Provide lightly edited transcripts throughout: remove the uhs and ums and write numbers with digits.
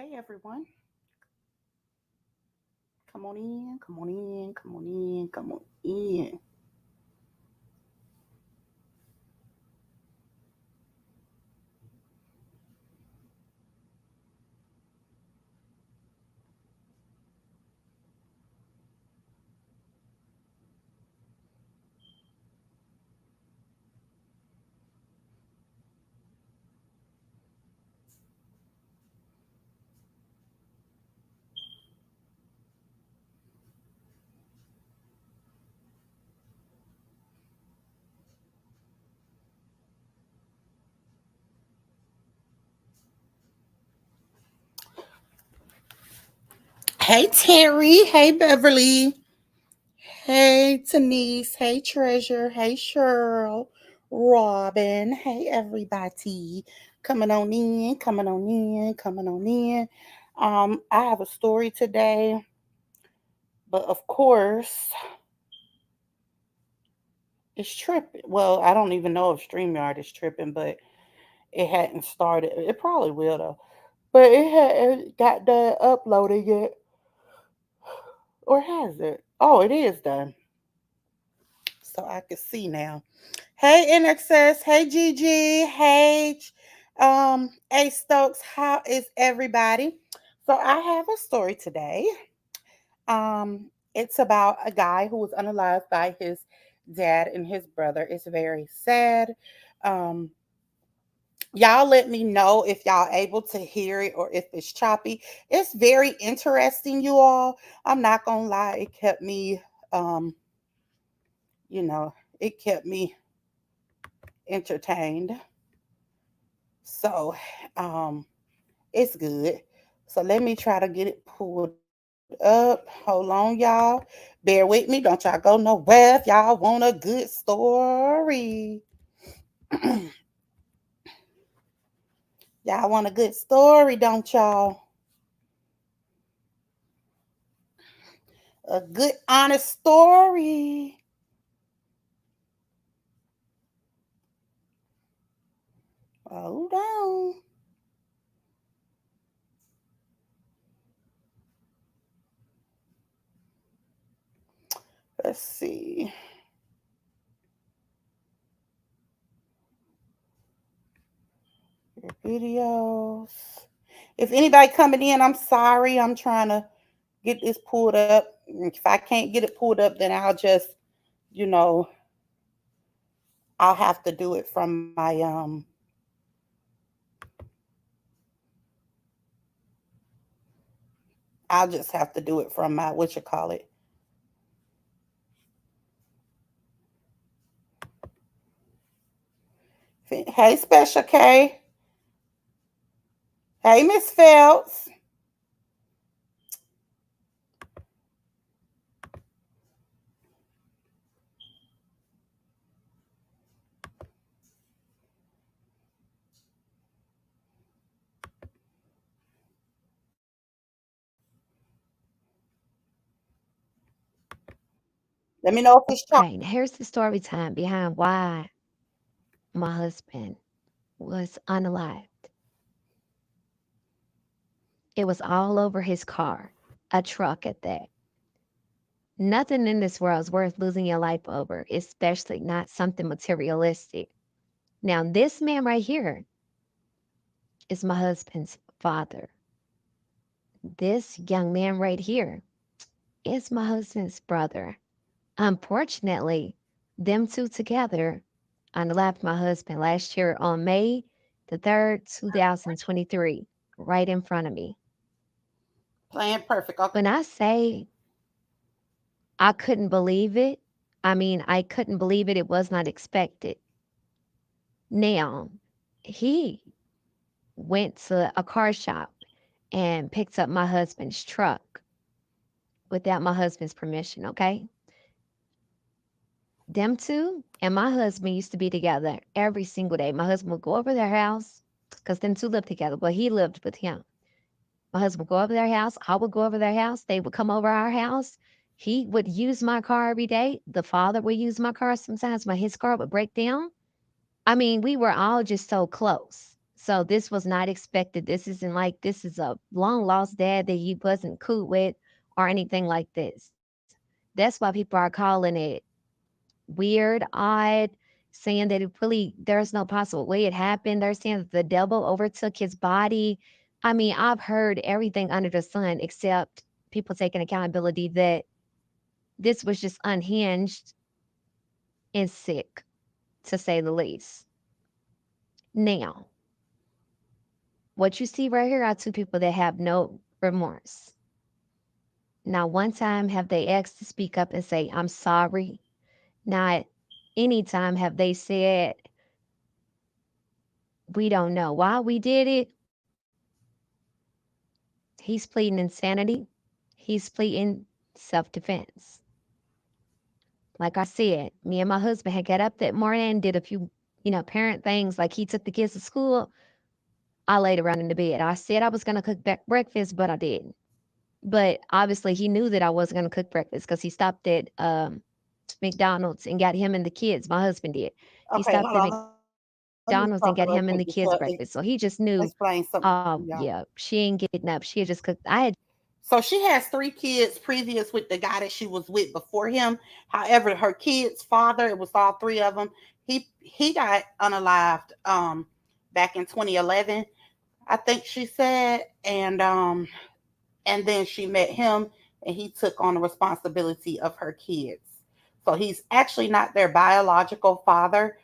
Hey everyone, come on in, come on in, come on in, come on in. Hey Terry, hey Beverly, hey Denise, hey Treasure, hey Cheryl, Robin, hey everybody. Coming on in, coming on in, coming on in. I have a story today, but of course, it's tripping. Well, I don't even know if StreamYard is tripping, but it hadn't started. It probably will though. But it hadn't got done uploading yet. Or has it? Oh, it is done. So I can see now. Hey NXS, hey Gigi, hey A Stokes, how is everybody? So I have a story today. It's about a guy who was unalived by his dad and his brother. It's very sad. Um, y'all let me know if y'all able to hear it or if it's choppy. It's very interesting, you all. I'm not gonna lie, it kept me um, you know, it kept me entertained. So it's good. So let me try to get it pulled up. Hold on, y'all. Bear with me. Don't y'all go nowhere if y'all want a good story. Y'all want a good story, don't y'all? A good, honest story. Hold on. Let's see. Your videos. If anybody coming in, I'm sorry. I'm trying to get this pulled up. If I can't get it pulled up, then I'll just, you know, I'll have to do it from my I'll just have to do it from my what you call it. Hey Special K. Hey Miss Phelps. Let me know if it's choppy. Okay, here's the story time behind why my husband was unalived. It was all over his car, a truck at that. Nothing in this world is worth losing your life over, especially not something materialistic. Now, this man right here is my husband's father. This young man right here is my husband's brother. Unfortunately, them two together unalived my husband last year on May the 3rd, 2023, right in front of me. Playing perfect. Okay. When I say I couldn't believe it, I mean, I couldn't believe it. It was not expected. Now, he went to a car shop and picked up my husband's truck without my husband's permission, okay? Them two and my husband used to be together every single day. My husband would go over their house because them two lived together, but he lived with him. My husband would go over their house. I would go over their house. They would come over our house. He would use my car every day. The father would use my car sometimes when his car would break down. I mean, we were all just so close. So this was not expected. This isn't like this is a long lost dad that he wasn't cool with or anything like this. That's why people are calling it weird, odd, saying that it really there's no possible way it happened. They're saying that the devil overtook his body. I mean, I've heard everything under the sun except people taking accountability that this was just unhinged and sick, to say the least. Now, what you see right here are two people that have no remorse. Not one time have they asked to speak up and say, I'm sorry. Not any time have they said, we don't know why we did it. He's pleading insanity. He's pleading self defense. Like I said, me and my husband had got up that morning, did a few, parent things. Like he took the kids to school. I laid around in the bed. I said I was going to cook back breakfast, but I didn't. But obviously, he knew that I wasn't going to cook breakfast because he stopped at McDonald's and got him and the kids. My husband did. He Okay, stopped hold at on. Let me McDonald's and stop got you him real and the quick kids before breakfast. So he just knew, explain something to oh, y'all. yeah, she ain't getting up. She had just cooked. I had So she has three kids previous with the guy that she was with before him. However, her kids' father, it was all three of them. He got unalived back in 2011, I think she said, and then she met him and he took on the responsibility of her kids. So he's actually not their biological father,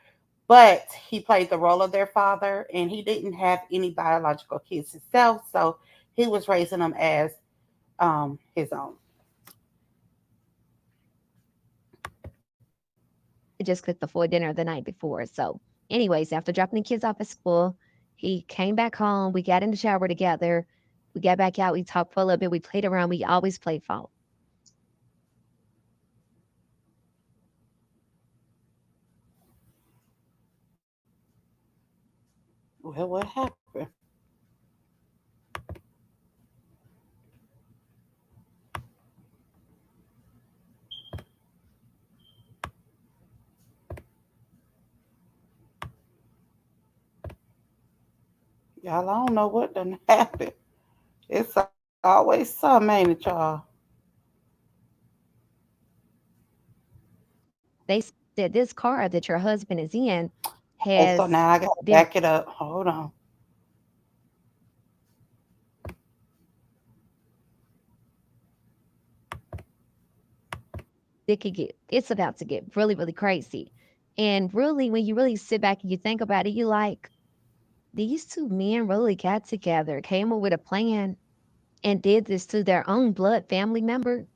but he played the role of their father and he didn't have any biological kids himself. So he was raising them as his own. just cooked the full dinner the night before. So, anyways, after dropping the kids off at school, he came back home. We got in the shower together. We got back out. We talked for a little bit. We played around. We always played fall. Well, what happened? Y'all, I don't know what done happened. It's always some, ain't it, y'all? They said this car that your husband is in Okay, so has now I gotta been back it up. Hold on. it's about to get really, really crazy. And really, when you really sit back and you think about it, you like, these two men really got together, came up with a plan, and did this to their own blood family member.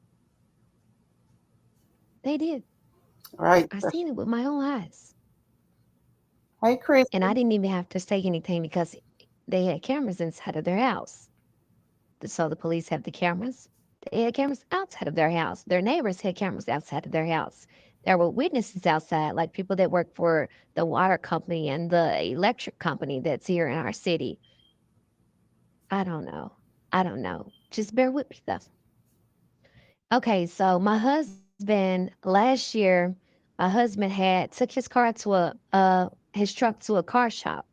They did. Right. I seen it with my own eyes. Hey, And I Christy. didn't even have to say anything because they had cameras inside of their house. So the police have the cameras. They had cameras outside of their house. Their neighbors had cameras outside of their house. There were witnesses outside, like people that work for the water company and the electric company that's here in our city. I don't know. I don't know. Just bear with me though. Okay, so my husband last year, my husband had took his car to his truck to a car shop.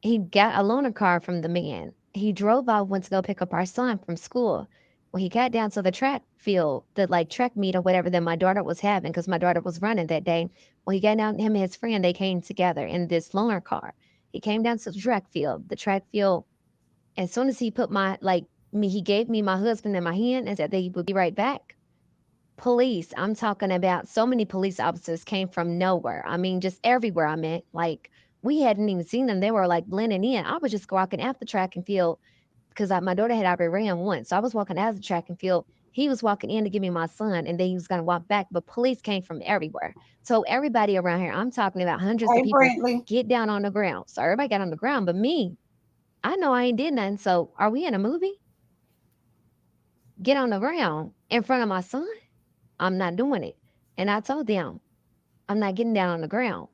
He got a loaner car from the man. He drove out, went to go pick up our son from school. When he got down to the track field, the like track meet or whatever that my daughter was having, because my daughter was running that day. When he got down, him and his friend, they came together in this loaner car. He came down to the track field. The track field, as soon as he put my like me, he gave me my husband in my hand and said that he would be right back. Police, I'm talking about so many police officers came from nowhere. I mean, just everywhere I met. Like, we hadn't even seen them. They were like blending in. I was just walking out the track and field because my daughter had already ran once. So I was walking out of the track and field. He was walking in to give me my son and then he was going to walk back. But police came from everywhere. So everybody around here, I'm talking about hundreds of Hey, people, Brantley. get down on the ground. So everybody got on the ground. But me, I know I ain't did nothing. So are we in a movie? Get on the ground in front of my son? I'm not doing it. And I told them, I'm not getting down on the ground.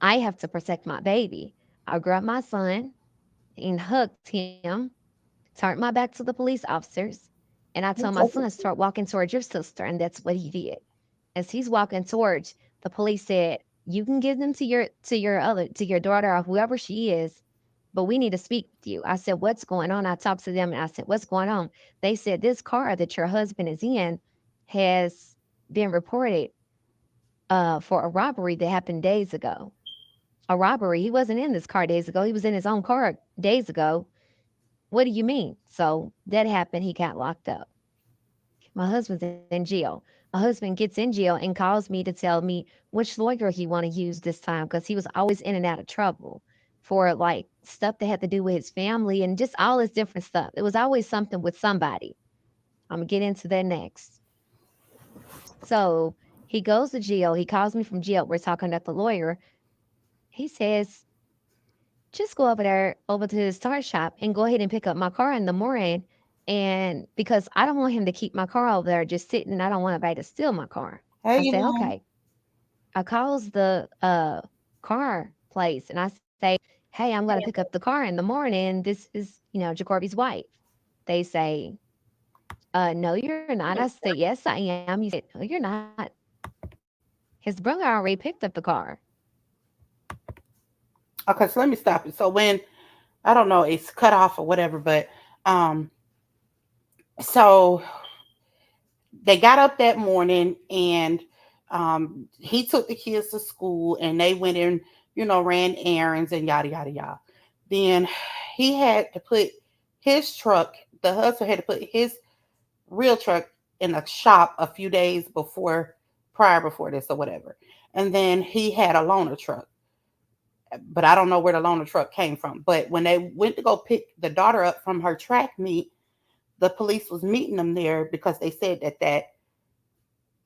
I have to protect my baby. I grabbed my son and hugged him, turned my back to the police officers, and I told my son, start walking towards your sister. And that's what he did. As he's walking towards, the police said, you can give them to your daughter or whoever she is, but we need to speak with you. I said, what's going on? I talked to them and I said, what's going on? They said, this car that your husband is in has been reported for a robbery that happened days ago. A robbery. He wasn't in this car days ago. He was in his own car days ago. What do you mean? So that happened. He got locked up. My husband's in jail. My husband gets in jail and calls me to tell me which lawyer he want to use this time because he was always in and out of trouble for like stuff that had to do with his family and just all this different stuff. It was always something with somebody. I'm gonna get into that next. So he goes to jail. He calls me from jail. We're talking at the lawyer. He says, just go over there over to the star shop and go ahead and pick up my car in the morning. And because I don't want him to keep my car over there just sitting and I don't want anybody to steal my car. Hey, I said, Elaine. okay. I calls the car place and I say, hey, I'm gonna pick up the car in the morning. This is, Jacoby's wife. They say, no, you're not. I said, yes, I am. You said, no, you're not. His brother already picked up the car. Okay, so let me stop it. So when I don't know, it's cut off or whatever, but um, so they got up that morning and he took the kids to school and they went and ran errands and yada yada yada. Then he had to put his truck. The husband had to put his real truck in a shop a few days prior before this or whatever. And then he had a loaner truck, but I don't know where the loaner truck came from. But when they went to go pick the daughter up from her track meet, the police was meeting them there because they said that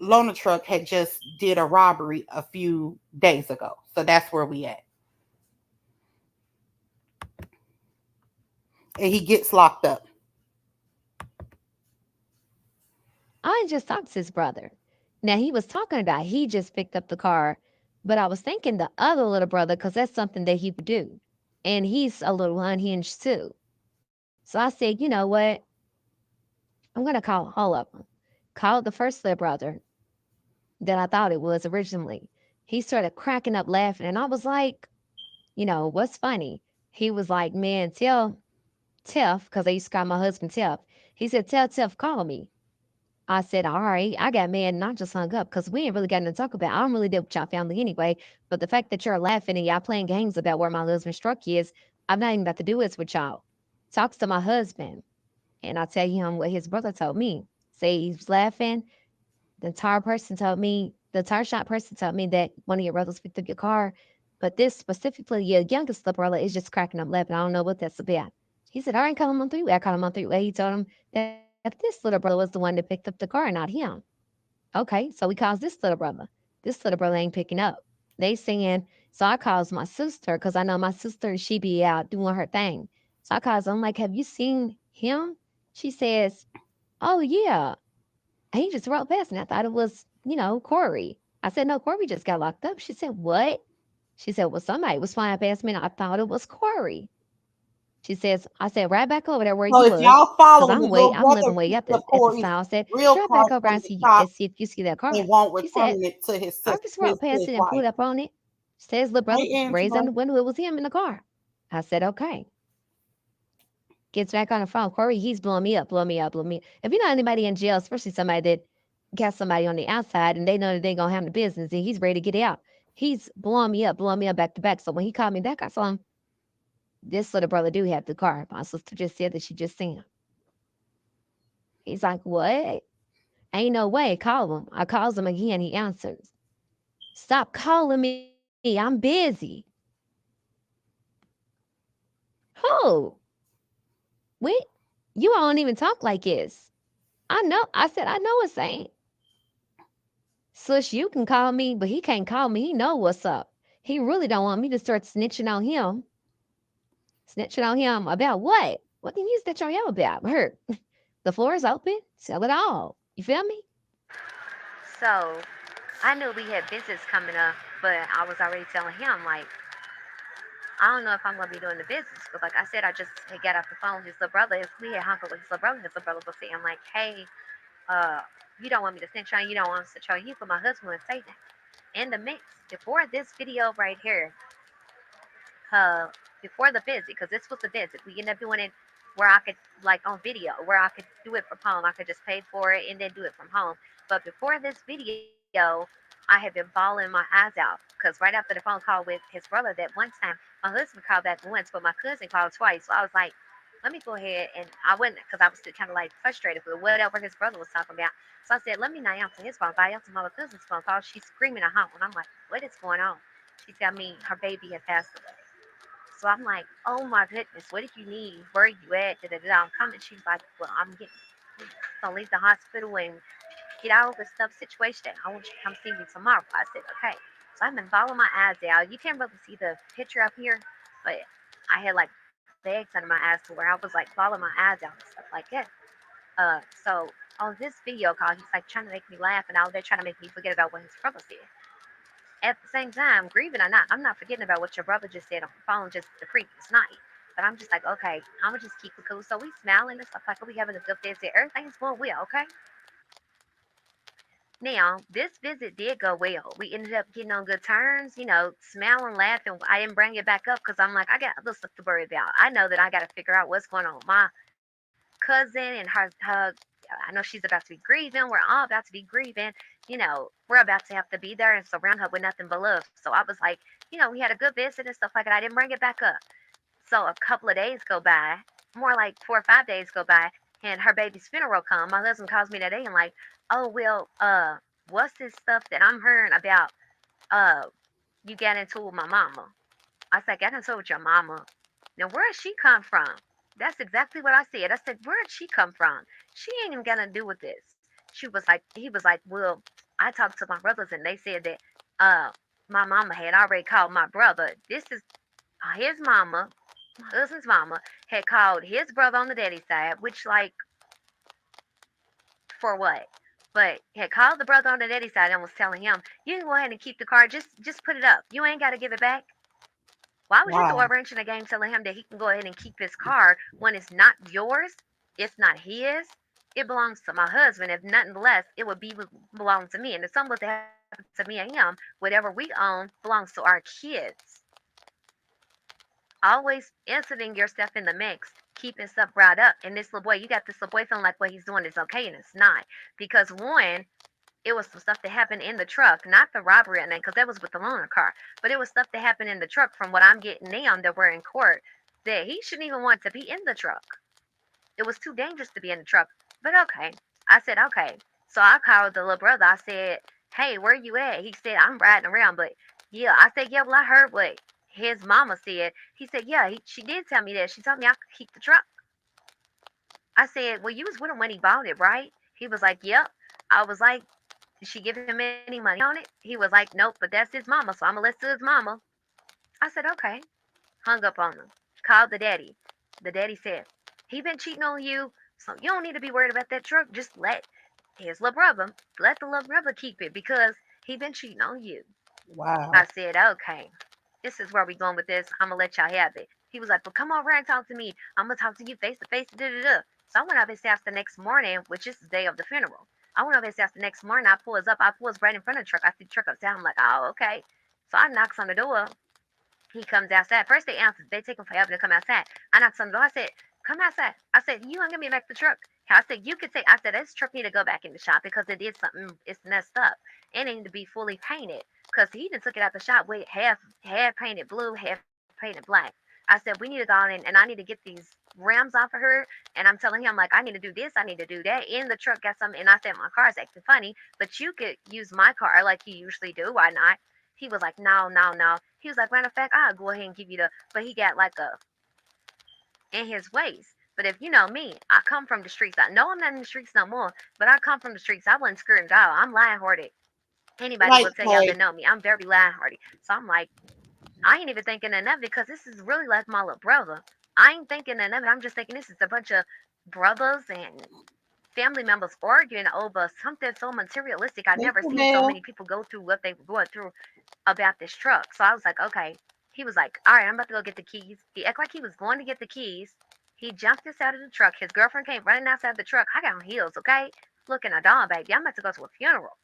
loaner truck had just did a robbery a few days ago. So that's where we at. And he gets locked up. I just talked to his brother. Now he was talking about he just picked up the car, but I was thinking the other little brother because that's something that he would do, and he's a little unhinged too. So I said, you know what? I'm gonna call all of them. Called the first little brother that I thought it was originally. He started cracking up laughing, and I was like, what's funny? He was like, man, tell Tiff, because I used to call my husband Tiff. He said, tell Tiff, call me. I said, all right. I got mad and I just hung up because we ain't really got nothing to talk about. I don't really deal with y'all family anyway. But the fact that you're laughing and y'all playing games about where my husband's truck is, I'm not even about to do this with y'all. Talks to my husband. And I tell him what his brother told me. Say he's laughing. The tire shop person told me that one of your brothers picked up your car. But this specifically, your youngest little brother is just cracking up laughing. I don't know what that's about. He said, all right, call him on three-way. I called him on three-way. He told him that this little brother was the one that picked up the car and not him. Okay, so he calls this little brother. This little brother ain't picking up. They saying, so I calls my sister because I know my sister, she be out doing her thing. So I calls her, I'm like, have you seen him? She says, oh, yeah. He just wrote past and I thought it was, Corey. I said, no, Corey just got locked up. She said, what? She said, well, somebody was flying past me and I thought it was Corey. She says, I said, right back over there where So you if was, y'all because following the little I'm brother living way picked up up at the Corey's style. I said, real drive car back over from and the see shop and see if you see that car. and won't She said, return it to his I sister, just rode past his it and wife. pulled up on it. Says little brother Hey raised on Angela. the window, it was him in the car. I said, okay. Gets back on the phone. Corey, he's blowing me up, blowing me up, blowing me up. If you know anybody in jail, especially somebody that got somebody on the outside and they know that they gonna have the business and he's ready to get out. He's blowing me up back to back. So when he called me back, I saw him. This little brother do have the car. My sister just said that she just seen him. He's like, what? Ain't no way. Call him. I calls him again. He answers. Stop calling me. I'm busy. Who? We? You all don't even talk like this. I know. I said, I know it's ain't. Sush, you can call me, but he can't call me. He know what's up. He really don't want me to start snitching on him. Snitching on him about what? What do you snitch on him about? Hurt. The floor is open. Sell it all. You feel me? So I knew we had business coming up, but I was already telling him, like, I don't know if I'm going to be doing the business. But like I said, I just had got off the phone. His little brother, we had hung up with his little brother was saying, like, hey, uh, you don't want me to snitch on you, don't want to snitch on you, but my husband would say that. In the mix, before this video right here, before the visit, because this was the visit. We ended up doing it where I could, like on video, where I could do it from home. I could just pay for it and then do it from home. But before this video, I had been bawling my eyes out because right after the phone call with his brother, that one time my husband called back once, but my cousin called twice. So I was like, let me go ahead, and I wouldn't, because I was still kind of like frustrated with whatever his brother was talking about. So I said, let me not answer his phone. If I answer my cousin's phone call, she's screaming at home. And I'm like, what is going on? She tell me her baby had passed away. So I'm like, oh my goodness, what did you need? Where are you at? Da, da, da. I'm coming. She's like, well, I'm getting, gonna leave the hospital and get out of this stuff situation. I want you to come see me tomorrow. I said, okay. So I've been bawling my eyes out. You can't really see the picture up here, but I had like bags under my eyes to where I was like bawling my eyes out and stuff like that. So on this video call, he's like trying to make me laugh and all. They're trying to make me forget about what his brother said. At the same time, grieving or not, I'm not forgetting about what your brother just said on the phone just the previous night. But I'm just like, okay, I'm gonna just keep it cool. So we smiling and stuff like we having a good visit. Everything's going well, okay? Now, this visit did go well. We ended up getting on good terms, smiling, laughing. I didn't bring it back up because I'm like, I got other stuff to worry about. I know that I got to figure out what's going on with my cousin and her. I know she's about to be grieving. We're all about to be grieving. We're about to have to be there and surround her with nothing but love. So I was like, we had a good visit and stuff like that. I didn't bring it back up. So a couple of days go by, more like 4 or 5 days go by, and her baby's funeral come. My husband calls me that day and like, oh well, what's this stuff that I'm hearing about? Uh, you got into with my mama. I said, got into with your mama. Now where'd she come from? That's exactly what I said. I said, where'd she come from? She ain't even got to do with this. He was like, well, I talked to my brothers and they said that my mama had already called my brother. This is his mama, my husband's mama, had called his brother on the daddy side, which like for what? But had called the brother on the daddy side and was telling him, "You can go ahead and keep the car. Just put it up. You ain't got to give it back." Why would you throw a Wow. wrench in the game telling him that he can go ahead and keep his car when it's not yours? It's not his. It belongs to my husband. If nothing less, it would be belong to me. And if something was to happen to me and him, whatever we own belongs to our kids. Always inserting yourself in the mix, keeping stuff brought up. And this little boy, you got this little boy feeling like what he's doing is okay and it's not. Because one, it was some stuff that happened in the truck, not the robbery and because that was with the loaner car, but it was stuff that happened in the truck from what I'm getting now that we're in court that he shouldn't even want to be in the truck. It was too dangerous to be in the truck. But okay. I said, okay. So I called the little brother. I said, hey, where you at? He said, I'm riding around. But yeah, I said, yeah, well, I heard what his mama said. He said, yeah, she did tell me that. She told me I could keep the truck. I said, well, you was with him when he bought it, right? He was like, yep. I was like, did she give him any money on it? He was like, nope, but that's his mama, so I'm going to listen to his mama. I said, okay. Hung up on him. Called the daddy. The daddy said, he been cheating on you, so you don't need to be worried about that truck. Just let his little brother, let the little brother keep it because he been cheating on you. I Wow. said, okay, this is where we going with this. I'm going to let y'all have it. He was like, well, come over and talk to me. I'm going to talk to you face to face. Da, da, da. So I went up his house the next morning, which is the day of the funeral. I went up his house the next morning. I pulls up. I pulls right in front of the truck. I see the truck upstairs. I'm like, oh, okay. So I knocks on the door. He comes outside. First they answer. They take him forever to come outside. I knocked on the door. I said, come outside. I said, you gonna give me back the truck? I said, you could take. I said, this truck need to go back in the shop because it did something. It's messed up. It needed to be fully painted because he done took it out the shop with half painted blue, half painted black. I said, we need to go in and I need to get these rims off of her. And I'm telling him like, I need to do this. I need to do that. In the truck got something. And I said, my car's acting funny, but you could use my car like you usually do. Why not? He was like, no, no, no. He was like, matter of fact, I'll go ahead and give you the. But he got like a in his waist. But if you know me, I come from the streets. I know I'm not in the streets no more, but I come from the streets. I wasn't scared at all. I'm lion hearted. Anybody Like, will tell y'all like, that know me. I'm very lion hearted. So I'm like, I ain't even thinking of that because this is really like my little brother. I ain't thinking of that. I'm just thinking this is a bunch of brothers and family members arguing over something so materialistic. I what never the seen so hell? many people go through what they were going through about this truck. So I was like, okay. He was like, all right, I'm about to go get the keys. He acted like he was going to get the keys. He jumped inside of the truck. His girlfriend came running outside the truck. I got on heels, okay? Looking a dawn, baby. I'm about to go to a funeral.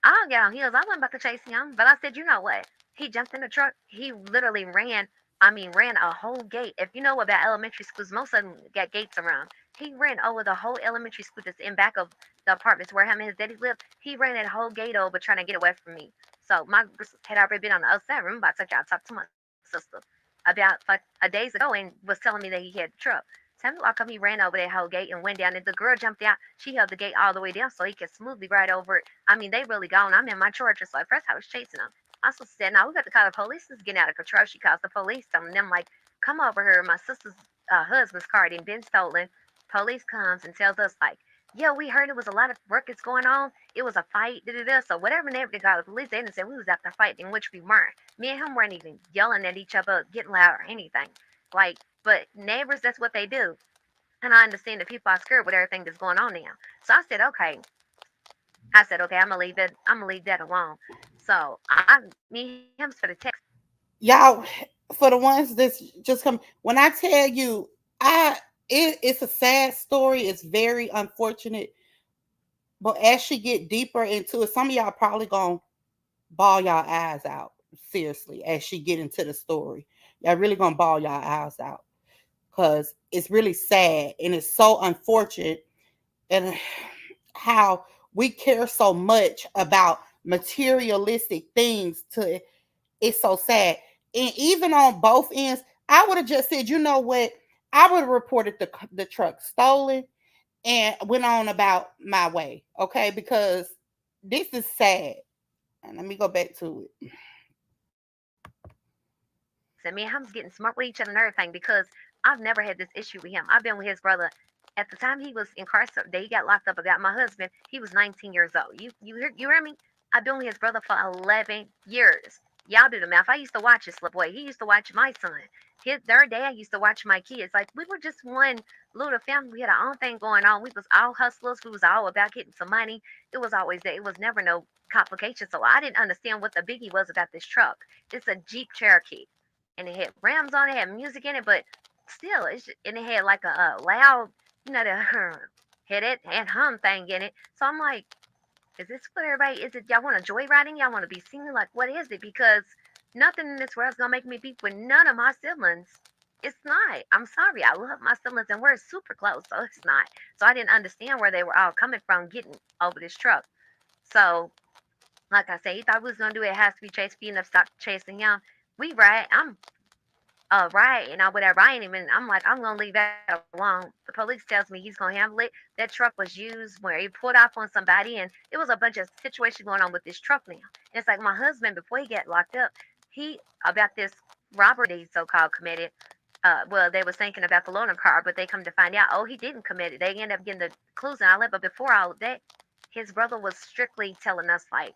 I don't get on heels. I wasn't about to chase him. But I said, you know what? He jumped in the truck. He literally ran. I mean, ran a whole gate. If you know about elementary schools, most of them got gates around. He ran over the whole elementary school that's in back of the apartments where him and his daddy lived. He ran that whole gate over trying to get away from me. So my had already been on the other side. Remember, I told you I talked to my sister about like a days ago and was telling me that he had the truck. Tell me why come he ran over that whole gate and went down and the girl jumped out. She held the gate all the way down so he could smoothly ride over it. I mean, they really gone. I'm in my Charger, so at first I was chasing them. My sister said, "No, we got to call the police. This is getting out of control." She calls the police, telling them like, "Come over here." My sister's husband's car had been stolen. Police comes and tells us like, "Yeah, we heard it was a lot of ruckus going on. It was a fight, da da da." So whatever neighbor they called the police, they didn't say we was out there fighting, which we weren't. Me and him weren't even yelling at each other, getting loud or anything. Like, but neighbors, that's what they do. And I understand that people are scared with everything that's going on now. So I said, okay. I said, okay, I'm gonna leave that. I'm gonna leave that alone. So me and him for the text. Y'all, for the ones that's just come, when I tell you, I it's a sad story. It's very unfortunate. But as she get deeper into it, some of y'all probably gonna ball y'all eyes out. Seriously, as she get into the story, y'all really gonna ball y'all eyes out because it's really sad and it's so unfortunate, and how we care so much about materialistic things to it's so sad. And even on both ends, I would have just said, you know what? I would have reported the truck stolen and went on about my way. Okay, because this is sad. And let me go back to it. And me and him's getting smart with each other and everything because I've never had this issue with him. I've been with his brother at the time he was incarcerated. He got locked up about my husband. He was 19 years old. You hear me? I've been with his brother for 11 years. Y'all do the math. I used to watch his little boy. He used to watch my son. Their dad used to watch my kids. Like we were just one little family. We had our own thing going on. We was all hustlers. We was all about getting some money. It was always that. It was never no complications. So I didn't understand what the biggie was about this truck. It's a Jeep Cherokee and it had rims on it, had music in it, but still, and it had like a loud, the had it had hum thing in it. So I'm like, is this what everybody? Is it y'all want to joyriding? Y'all want to be singing? Like, what is it? Because nothing in this world is gonna make me beef with none of my siblings. It's not. I'm sorry. I love my siblings and we're super close, so it's not. So I didn't understand where they were all coming from getting over this truck. So, like I said, he thought we was gonna do it. It has to be chased. He ended up stop chasing him. We ride. I'm right, and I whatever. I ain't even. I'm like, I'm gonna leave that alone. The police tells me he's gonna handle it. That truck was used where he pulled off on somebody, and it was a bunch of situations going on with this truck now. And it's like my husband before he got locked up, he about this robbery that he so called committed. Well, they was thinking about the loaner car, but they come to find out, oh, he didn't commit it. They end up getting the clues and all that. But before all of that, his brother was strictly telling us like,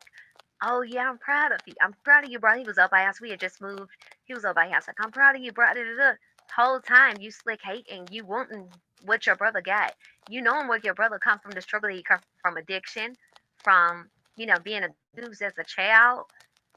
"Oh yeah, I'm proud of you. I'm proud of you, bro." He was up by us. We had just moved. He was up by us. Like, "I'm proud of you, bro." Da, da, da. Whole time you slick hating, you wanting what your brother got. You knowing where your brother come from, the struggle that he come from addiction, from being abused as a child,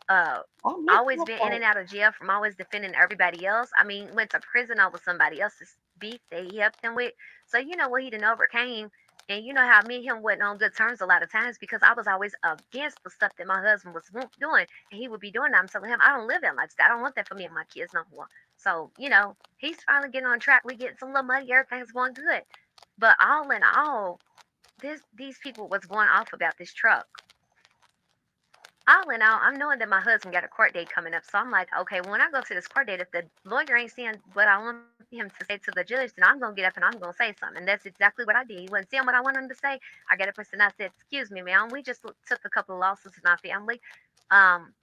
uh, Oh, look always how been in and far. out of jail, from always defending everybody else. I mean, went to prison over somebody else's beef that he helped him with. So you know what he done overcame. And you know how me and him wasn't on good terms a lot of times because I was always against the stuff that my husband was doing. And he would be doing that. I'm telling him, I don't live that lifestyle. I don't want that for me and my kids no more. So, he's finally getting on track. We get some little money. Everything's going good. But all in all, these people was going off about this truck. All in all, I'm knowing that my husband got a court date coming up. So I'm like, okay, when I go to this court date, if the lawyer ain't saying what I want him to say to the judge, then I'm going to get up and I'm going to say something. And that's exactly what I did. He wasn't saying what I wanted him to say. I got up and I said, "Excuse me, ma'am. We just took a couple of losses in our family.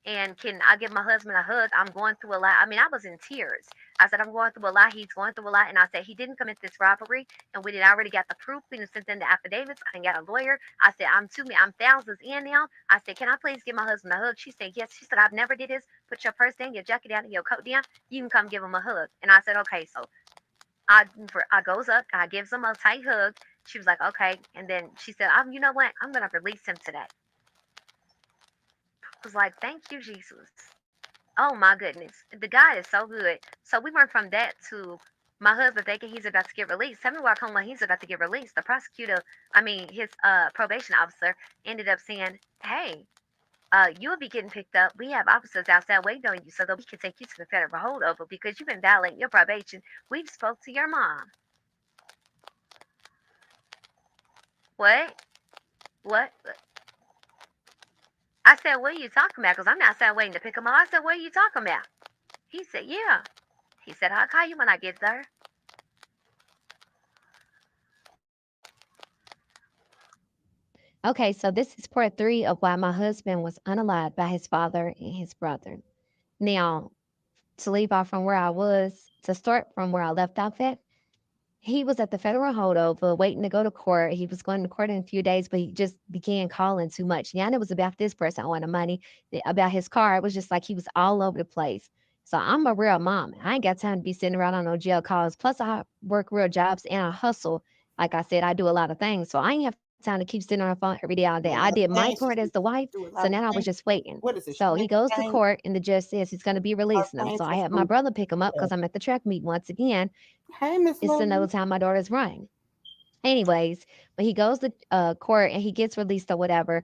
And can I give my husband a hug? I'm going through a lot." I mean, I was in tears. I said, "I'm going through a lot. He's going through a lot." And I said, "He didn't commit this robbery. And we did already got the proof. We done sent in the affidavits. I done got a lawyer." I said, I'm thousands in now. I said, "Can I please give my husband a hug?" She said, "Yes." She said, "I've never did this. Put your purse down, your jacket down, and your coat down. You can come give him a hug." And I said, "Okay." So I goes up, I gives him a tight hug. She was like, "Okay." And then she said, You know what? I'm gonna release him today." I was like, "Thank you, Jesus." Oh my goodness. The guy is so good. So we went from that to my husband thinking he's about to get released. Tell me why come when he's about to get released. The prosecutor, I mean his probation officer ended up saying, "Hey, you'll be getting picked up. We have officers outside waiting on you so that we can take you to the federal holdover because you've been violating your probation. We've spoke to your mom. What? What? I said, what are you talking about? Because I'm outside waiting to pick him up. I said, what are you talking about? He said, yeah. He said, I'll call you when I get there. Okay, so this is part three of why my husband was unalived by his father and his brother. Now, to leave off from where I was, to start from where I left off at, he was at the federal holdover waiting to go to court. He was going to court in a few days, but he just began calling too much. Yeah, and it was about this person wanting money, about his car. It was just like he was all over the place. So I'm a real mom. I ain't got time to be sitting around on no jail calls. Plus, I work real jobs and I hustle. Like I said, I do a lot of things. So I ain't have time to keep sitting on the phone every day, all day. I Do a did lot of my part things. as She the said wife. you do a So lot now of I was things. just waiting. What is it? So She he ain't goes to changed. court and the judge says he's going to be Her releasing him. So I scientist had my from brother pick him up yeah. because I'm at the track meet once again. Hey, Miss It's another Lily. time my daughter's running. Anyways, but he goes to court and he gets released or whatever.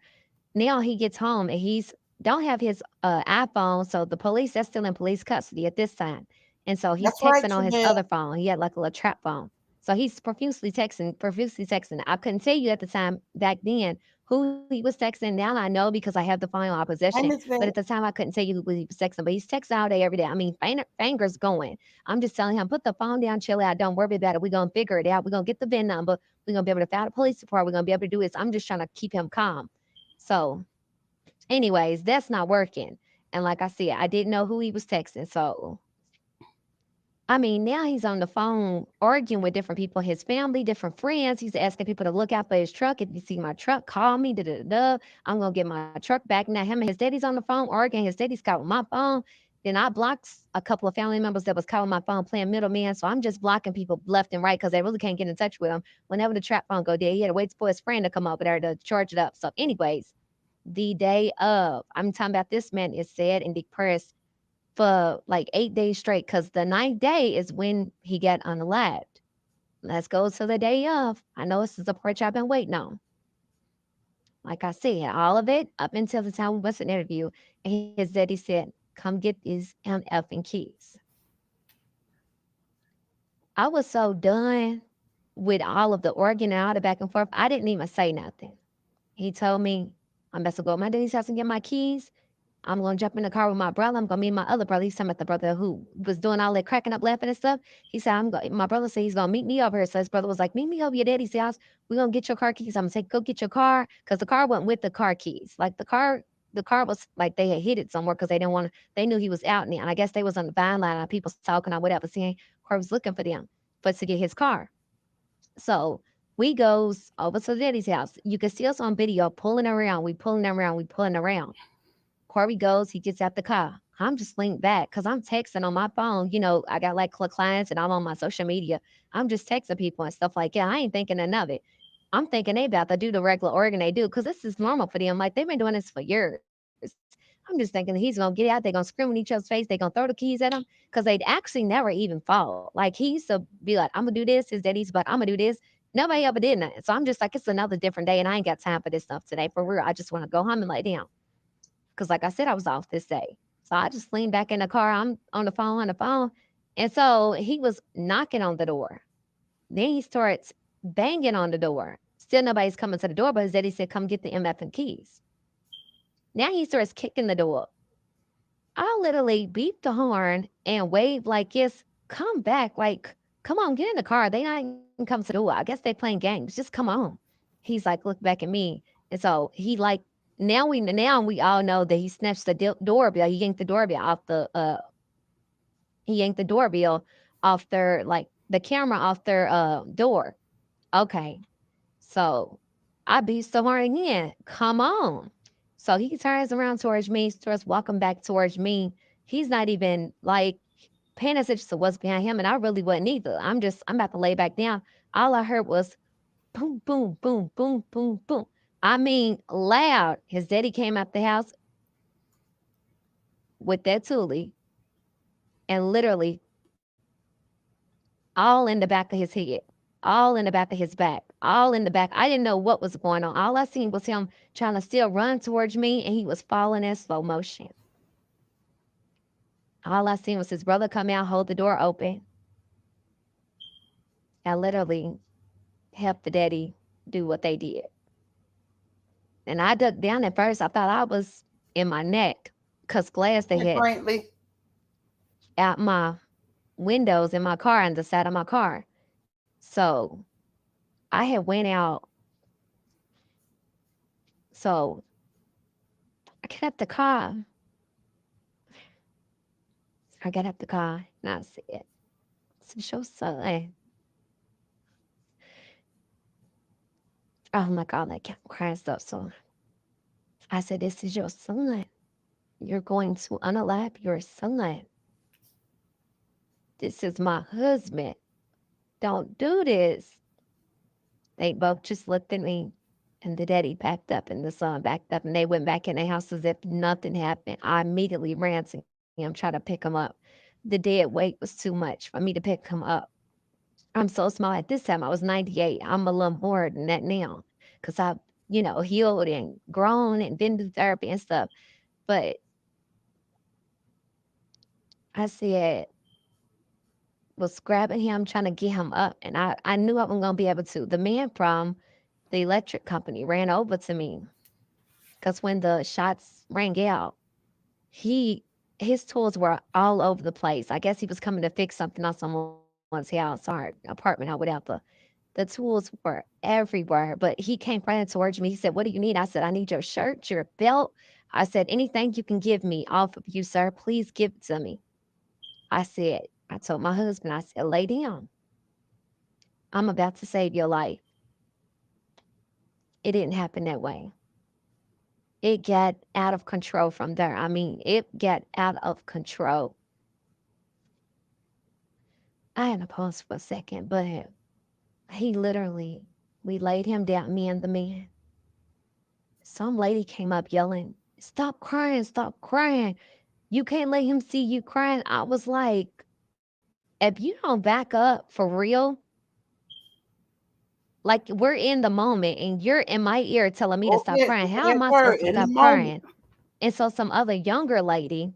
Now he gets home and he's don't have his iPhone, so the police that's still in police custody at this time. And so he's That's right, texting on his Chanel. other phone. He had like a little trap phone. So he's profusely texting, profusely texting. I couldn't tell you at the time back then who he was texting. Now I know because I have the phone in my possession. Hey, Miss But at the Vet. time I couldn't tell you who he was texting. But he's texting all day, every day. I mean, fingers going. I'm just telling him, put the phone down, chill out, don't worry about it. We're gonna figure it out. We're gonna get the VIN number. We're gonna be able to file a police report. We're gonna be able to do this. I'm just trying to keep him calm. So anyways, that's not working. And like I said, I didn't know who he was texting. So, I mean, now he's on the phone arguing with different people, his family, different friends. He's asking people to look out for his truck. If you see my truck, call me. Da, da, da, da. I'm going to get my truck back. Now, him and his daddy's on the phone arguing. His daddy's calling my phone. Then I blocked a couple of family members that was calling my phone playing middleman. So I'm just blocking people left and right because they really can't get in touch with him. Whenever the trap phone go dead, he had to wait for his friend to come over there to charge it up. So, anyways, the day of. I'm talking about this man is sad and depressed for like 8 days straight because the ninth day is when he got unalived. Let's go to the day of. I know this is the part y'all been waiting on. Like I said, all of it up until the time we was an interview. And his daddy said, come get these MFing keys. I was so done with all of the arguing and all the back and forth. I didn't even say nothing. He told me, I'm about to go to my daddy's house and get my keys. I'm gonna jump in the car with my brother. I'm gonna meet my other brother. He's talking about the brother who was doing all that cracking up, laughing and stuff. He said, "I'm going." My brother said he's gonna meet me over here. So his brother was like, "Meet me over your daddy's house. We're gonna get your car keys. I'm gonna say, go get your car because the car went with the car keys. Like the car was like they had hid it somewhere because they didn't want to. They knew he was out now, and I guess they was on the vine line and people talking or whatever, seeing Corey was looking for them, but to get his car. So we goes over to the daddy's house. You can see us on video pulling around. We pulling around. We pulling around. Corey goes, he gets out the car. I'm just linked back because I'm texting on my phone. You know, I got like clients and I'm on my social media. I'm just texting people and stuff like that. I ain't thinking none of it. I'm thinking they about to do the regular organ they do because this is normal for them. Like they've been doing this for years. I'm just thinking he's gonna get out, they're gonna scream in each other's face, they're gonna throw the keys at him because they'd actually never even fall. Like he used to be like, I'm gonna do this. His daddy's but I'm gonna do this. Nobody ever did that. So I'm just like, it's another different day and I ain't got time for this stuff today. For real. I just want to go home and lay down. Because like I said, I was off this day. So I just leaned back in the car. I'm on the phone. And so he was knocking on the door. Then he starts banging on the door. Still nobody's coming to the door, but his daddy said, come get the MF and keys. Now he starts kicking the door. I literally beeped the horn and waved like, yes, come back. Like, come on, get in the car. They not even come to the door. I guess they playing games. Just come on. He's like, look back at me. And so he like, now we all know that he snatched the doorbell. He yanked the doorbell off their like the camera off their door. Okay. So I beat so hard again. Come on. So he turns around towards me, starts walking back towards me. He's not even like paying attention to what's behind him, and I really wasn't either. I'm about to lay back down. All I heard was boom, boom, boom, boom, boom, boom. I mean, loud. His daddy came out the house with that Thule and literally all in the back of his head. all in the back of his back, all in the back. I didn't know what was going on. All I seen was him trying to still run towards me, and he was falling in slow motion. All I seen was his brother come out, hold the door open. I literally helped the daddy do what they did. And I ducked down at first. I thought I was in my neck because glass they Hey, had Brantley. out my windows in my car and the side of my car. So I had went out. So I got up the car. I got up the car and I said, "This is your son." Oh my God, I kept crying stuff. So I said, "This is your son. You're going to unalive your son. This is my husband. Don't do this." They both just looked at me, and the daddy backed up, and the son backed up, and they went back in the house as if nothing happened. I immediately ran to him, tried to pick him up. The dead weight was too much for me to pick him up. I'm so small. At this time, I was 98. I'm a little more than that now because I've, healed and grown and been through therapy and stuff. But I said, was grabbing him, trying to get him up, and I knew I wasn't going to be able to. The man from the electric company ran over to me because when the shots rang out, he his tools were all over the place. I guess he was coming to fix something on someone's house or apartment or whatever. The tools were everywhere, but he came running towards me. He said, "What do you need?" I said, "I need your shirt, your belt." I said, "Anything you can give me off of you, sir, please give it to me." I told my husband, I said, "Lay down. I'm about to save your life." It didn't happen that way. It got out of control from there. I mean, it got out of control. I had to pause for a second, but he literally, we laid him down, me and the man. Some lady came up yelling, "Stop crying, stop crying. You can't let him see you crying." I was like, if you don't back up for real, like we're in the moment and you're in my ear telling me to Oh, stop yes, crying, how that am I word supposed to in the stop moment. crying? And so some other younger lady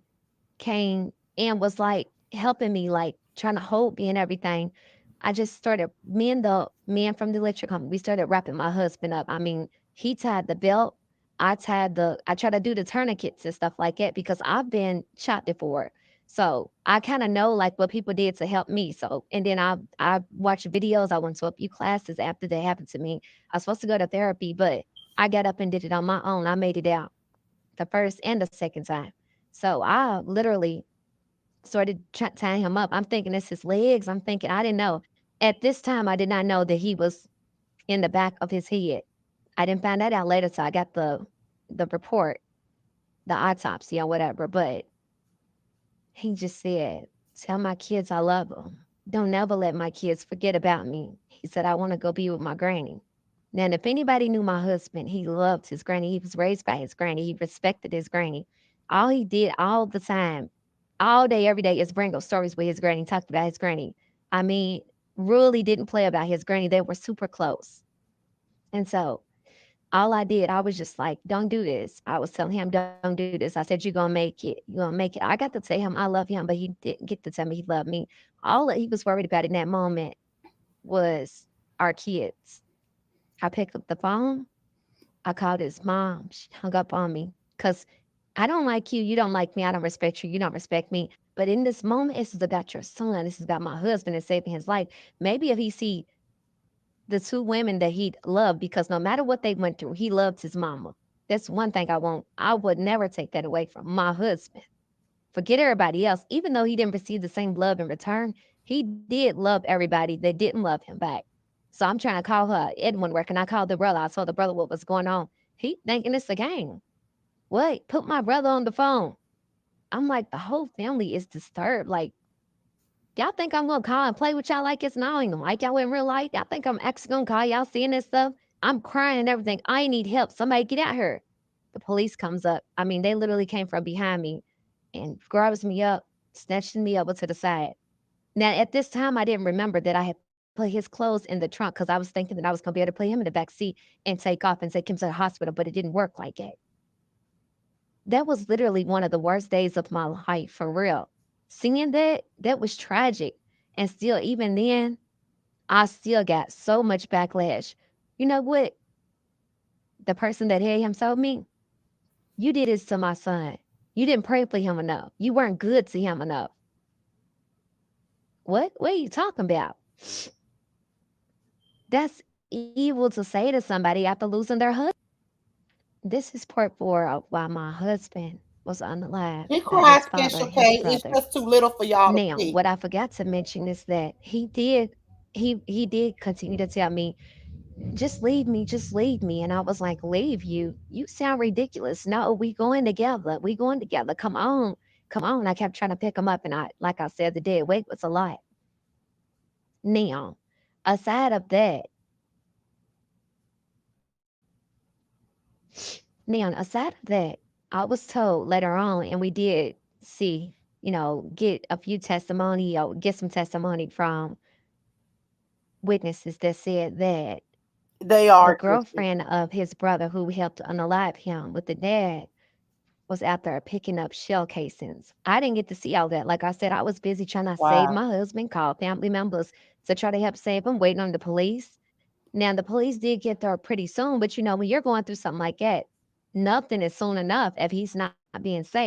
came and was like helping me, like trying to hold me and everything. I just started, me and the man from the electric company, we started wrapping my husband up. I mean, he tied the belt. I try to do the tourniquets and stuff like that because I've been shot before. So I kind of know like what people did to help me. So, and then I watched videos. I went to a few classes after that happened to me. I was supposed to go to therapy, but I got up and did it on my own. I made it out the first and the second time. So I literally started tying him up. I'm thinking it's his legs. I'm thinking, I didn't know. At this time, I did not know that he was in the back of his head. I didn't find that out later, so I got the report, the autopsy or whatever. But he just said, "Tell my kids I love them. Don't never let my kids forget about me." He said, "I want to go be with my granny." Now, if anybody knew my husband, he loved his granny. He was raised by his granny. He respected his granny. All he did all the time, all day, every day, is bring up stories with his granny, talked about his granny. I mean, really didn't play about his granny. They were super close. And so all I did, I was just like, "Don't do this." I was telling him, "Don't do this." I said, "You're gonna make it. You're gonna make it." I got to tell him I love him, but he didn't get to tell me he loved me. All that he was worried about in that moment was our kids. I picked up the phone. I called his mom. She hung up on me because I don't like you. You don't like me. I don't respect you. You don't respect me. But in this moment, this is about your son. This is about my husband and saving his life. Maybe if he see the two women that he loved, because no matter what they went through, he loved his mama. That's one thing I won't. I would never take that away from my husband. Forget everybody else. Even though he didn't receive the same love in return, he did love everybody that didn't love him back. So I'm trying to call her Edwin work, and I called the brother. I told the brother what was going on. He thinking it's a game. What? Put my brother on the phone. I'm like, the whole family is disturbed. Like, y'all think I'm gonna call and play with y'all like it's not? I don't even like y'all in real life. Y'all think I'm actually gonna call y'all seeing this stuff? I'm crying and everything. I need help. Somebody get out here. The police comes up. I mean, they literally came from behind me and grabs me up, snatching me over to the side. Now, at this time, I didn't remember that I had put my put his clothes in the trunk because I was thinking that I was gonna be able to put him in the back seat and take off and take him to the hospital, but it didn't work like that. That was literally one of the worst days of my life, for real. Seeing that, that was tragic. And still, even then, I still got so much backlash. You know what? The person that had him told me, you did this to my son. You didn't pray for him enough. You weren't good to him enough. What? What are you talking about? That's evil to say to somebody after losing their husband. This is part four of why my husband was unalive She by cried his father special and his K. It's brother. just too little for y'all to Now, see. what I forgot to mention is that he did continue to tell me, just leave me. And I was like, leave you? You sound ridiculous. No, we going together. We going together. Come on. Come on. I kept trying to pick him up and like I said, the dead weight was a lot. Now, aside of that, aside of that, I was told later on, and we did see, get a few testimony or get some testimony from witnesses that said that They the are twisted. girlfriend of his brother who helped unalive him with the dad was out there picking up shell casings. I didn't get to see all that. Like I said, I was busy trying to save Wow. my husband, call family members to try to help save him, waiting on the police. Now, the police did get there pretty soon, but when you're going through something like that, nothing is soon enough if he's not being saved.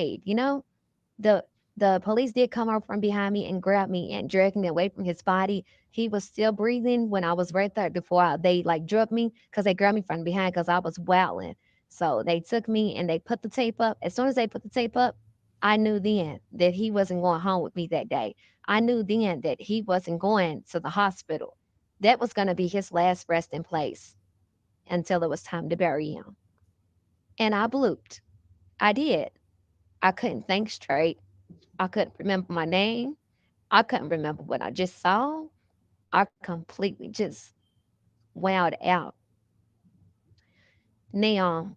The the police did come up from behind me and grab me and drag me away from his body. He was still breathing when I was right there before they like drugged me because they grabbed me from behind because I was wailing. So they took me and they put the tape up. As soon as they put the tape up, I knew then that he wasn't going home with me that day. I knew then that he wasn't going to the hospital. That was going to be his last resting place until it was time to bury him. And I blooped. I did. I couldn't think straight. I couldn't remember my name. I couldn't remember what I just saw. I completely just wowed out. Now,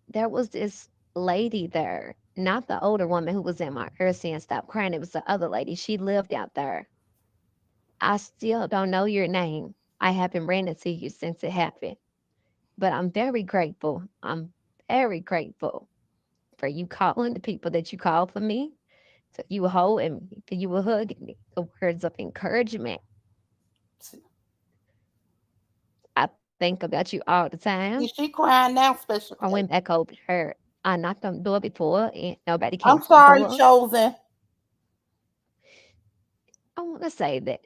there was this lady there, not the older woman who was in my ear saying stop crying. It was the other lady. She lived out there. I still don't know your name. I haven't ran into you since it happened, but I'm very grateful. I'm very grateful for you calling the people that you called for me. So you were holding me, for you were hugging me, the words of encouragement. I think about you all the time. Is she crying now, Special I went K? back over to her. I knocked on the door before and nobody came I'm to the sorry, door. Chosen. I want to say that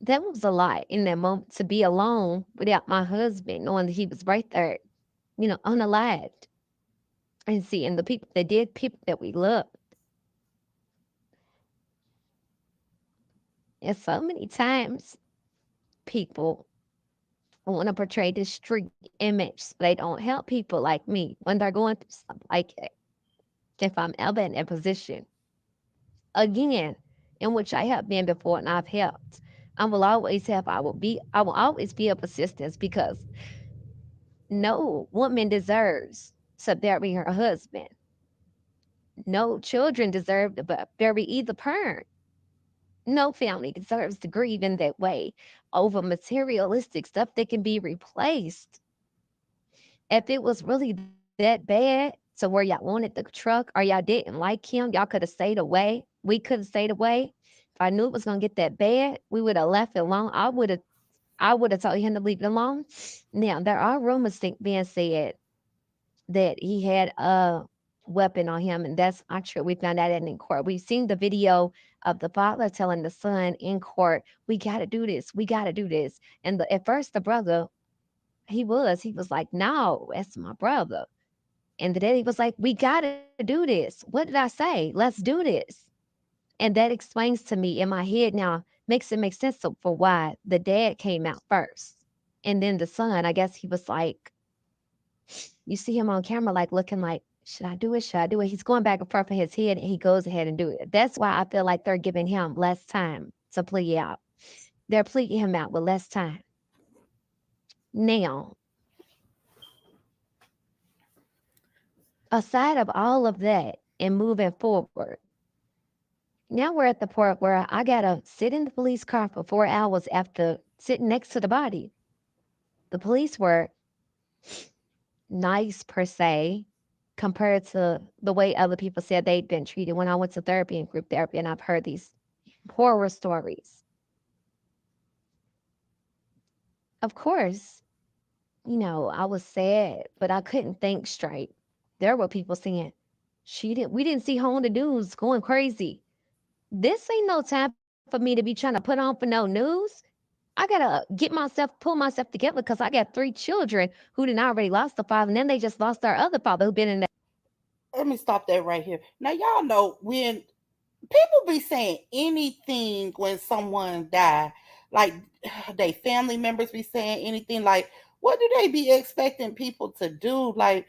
that was a lot in that moment to be alone without my husband, knowing that he was right there, unalived, and seeing the people that did, people that we loved. And so many times people want to portray this street image so they don't help people like me when they're going through something like it. If I'm ever in a position again in which I have been before and I've helped, I will always help. I will always be of assistance because no woman deserves to bury her husband. No children deserve to bury either parent. No family deserves to grieve in that way over materialistic stuff that can be replaced. If it was really that bad to where y'all wanted the truck or y'all didn't like him, y'all could have stayed away. We could have stayed away. If I knew it was gonna get that bad, we would have left it alone. I would have told him to leave it alone. Now there are rumors being said that he had a weapon on him, and that's not true. We found out that in court. We've seen the video of the father telling the son in court, "We got to do this. We got to do this." And at first, the brother, he was like, "No, that's my brother." And the daddy was like, "We got to do this. What did I say? Let's do this." And that explains to me in my head now, makes it make sense for why the dad came out first. And then the son, I guess he was like, you see him on camera, like looking like, should I do it? Should I do it? He's going back and forth in his head and he goes ahead and do it. That's why I feel like they're giving him less time to plea out. They're pleading him out with less time. Now, aside of all of that and moving forward, Now we're at the part where I gotta sit in the police car for 4 hours after sitting next to the body. The police were nice per se compared to the way other people said they'd been treated when I went to therapy and group therapy, and I've heard these horror stories. Of course, I was sad, but I couldn't think straight. There were people saying, we didn't see her on the news going crazy. This ain't no time for me to be trying to put on for no news. I gotta pull myself together because I got three children who didn't already lost the father, and then they just lost their other father who been in. Let me stop that right here. Now y'all know when people be saying anything when someone die, like they family members be saying anything, like what do they be expecting people to do? Like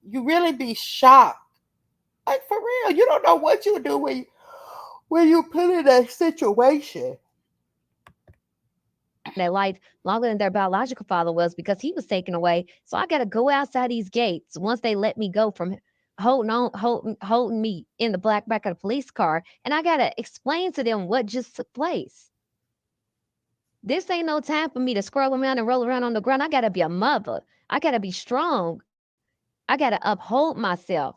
you really be shocked. Like for real, you don't know what you do when you put in that situation. their life longer than their biological father was because he was taken away. So I got to go outside these gates once they let me go from holding me in the black back of the police car, and I got to explain to them what just took place. This ain't no time for me to scroll around and roll around on the ground. I got to be a mother. I got to be strong. I got to uphold myself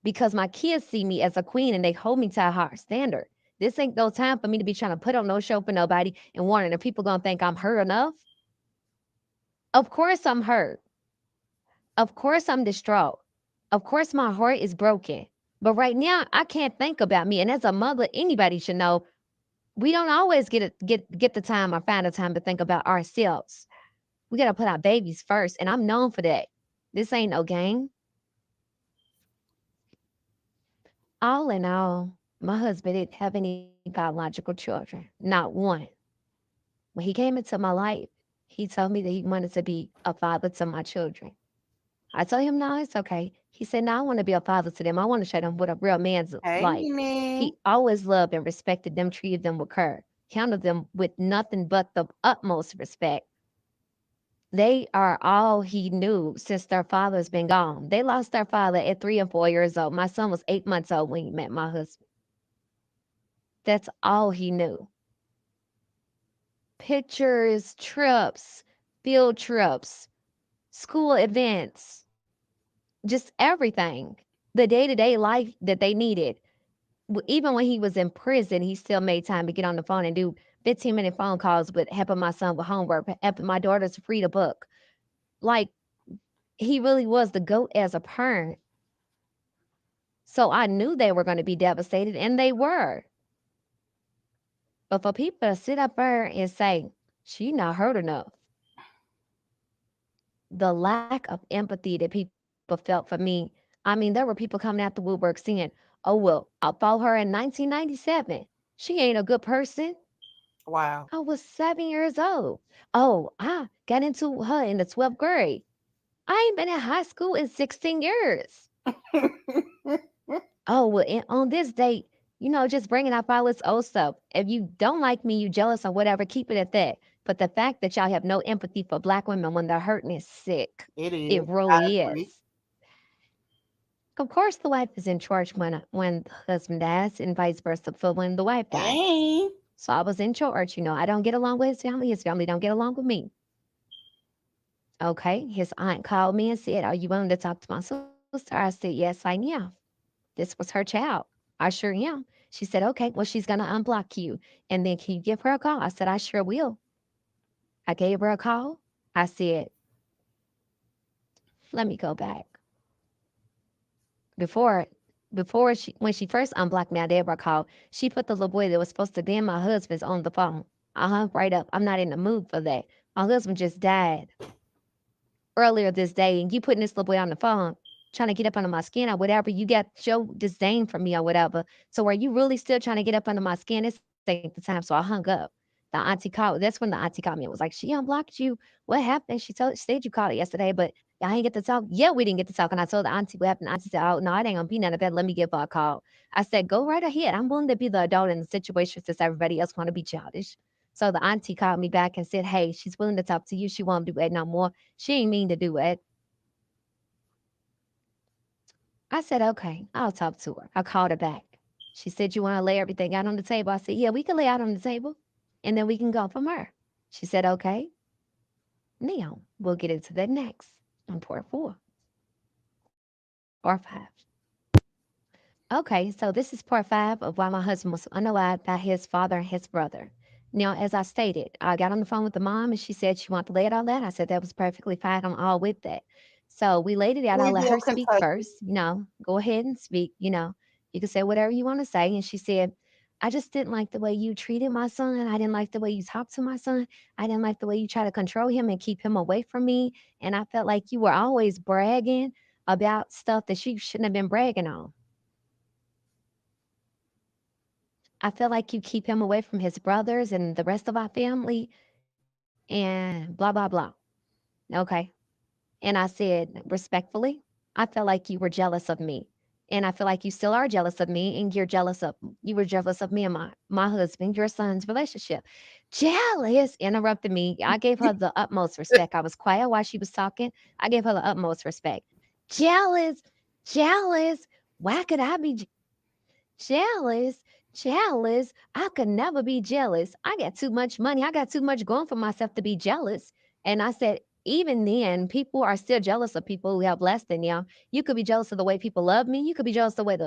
because my kids see me as a queen and they hold me to a higher standard. This ain't no time for me to be trying to put on no show for nobody and wondering if people gonna think I'm hurt enough. Of course I'm hurt. Of course I'm distraught. Of course my heart is broken. But right now I can't think about me. And as a mother, anybody should know we don't always get the time or find the time to think about ourselves. We gotta put our babies first, and I'm known for that. This ain't no game. All in all, my husband didn't have any biological children, not one. When he came into my life, he told me that he wanted to be a father to my children. I told him, no, it's okay. He said, no, I want to be a father to them. I want to show them what a real man's Hey, like. Nene. He always loved and respected them, treated them with care, handled them with nothing but the utmost respect. They are all he knew since their father's been gone. They lost their father at 3 and 4 years old. My son was 8 months old when he met my husband. That's all he knew. Pictures, trips, field trips, school events, just everything. The day-to-day life that they needed. Even when he was in prison, he still made time to get on the phone and do 15-minute phone calls with helping my son with homework, helping my daughter to read a book. Like, he really was the GOAT as a parent. So I knew they were going to be devastated, and they were. But for people to sit up there and say, she not hurt enough, the lack of empathy that people felt for me. I mean, there were people coming out the woodwork saying, oh, well, I fought her in 1997. She ain't a good person. Wow. I was 7 years old. Oh, I got into her in the 12th grade. I ain't been in high school in 16 years. Oh, well, on this date, just bringing up all this old stuff. If you don't like me, you jealous or whatever, keep it at that. But the fact that y'all have no empathy for black women when they're hurting is sick. It is. It I really agree. is. Of course, the wife is in charge when the husband dies, and vice versa for when the wife dies. Hey. So I was in charge. I don't get along with his family. His family don't get along with me. Okay. His aunt called me and said, are you willing to talk to my sister? I said, yes, I am. This was her child. I sure am. She said, okay, well, she's going to unblock you. And then can you give her a call? I said, I sure will. I gave her a call. I said, let me go back. Before when she first unblocked me, I gave her a call. She put the little boy that was supposed to be my husband's on the phone. I hung right up. I'm not in the mood for that. My husband just died earlier this day, and you putting this little boy on the phone, trying to get up under my skin or whatever, you got show disdain for me or whatever. So are you really still trying to get up under my skin? This ain't the time. So I hung up. The auntie called. That's when the auntie called me and was like, she unblocked you. What happened? She said you called it yesterday, but I ain't get to talk. Yeah, we didn't get to talk. And I told the auntie what happened. The auntie said, oh, no, it ain't gonna be none of that. Let me give her a call. I said, go right ahead. I'm willing to be the adult in the situation since everybody else want to be childish. So the auntie called me back and said, hey, she's willing to talk to you. She won't do it no more. She ain't mean to do it. I said, okay, I'll talk to her. I called her back. She said, "You want to lay everything out on the table?" I said, "Yeah, we can lay out on the table and then we can go from there." She said, "Okay." Now we'll get into that next on part four or five. Okay, so this is part five of why my husband was unalived by his father and his brother. Now, as I stated, I got on the phone with the mom and she said she wanted to lay it all out. I said that was perfectly fine. I'm all with that. So we laid it out. I let Louisville, her speak Kentucky. first. Go ahead and speak. You can say whatever you want to say. And she said, "I just didn't like the way you treated my son. I didn't like the way you talked to my son. I didn't like the way you try to control him and keep him away from me. And I felt like you were always bragging about stuff that she shouldn't have been bragging on. I feel like you keep him away from his brothers and the rest of our family and blah, blah, blah." Okay. And I said, respectfully, I felt like you were jealous of me. And I feel like you still are jealous of me and you were jealous of me and my husband, your son's relationship. Jealous interrupted me. I gave her the utmost respect. I was quiet while she was talking. I gave her the utmost respect. Jealous, jealous. Why could I be jealous? Jealous? I could never be jealous. I got too much money. I got too much going for myself to be jealous. And I said, even then, people are still jealous of people who have less than you. You could be jealous of the way people love me. You could be jealous of the way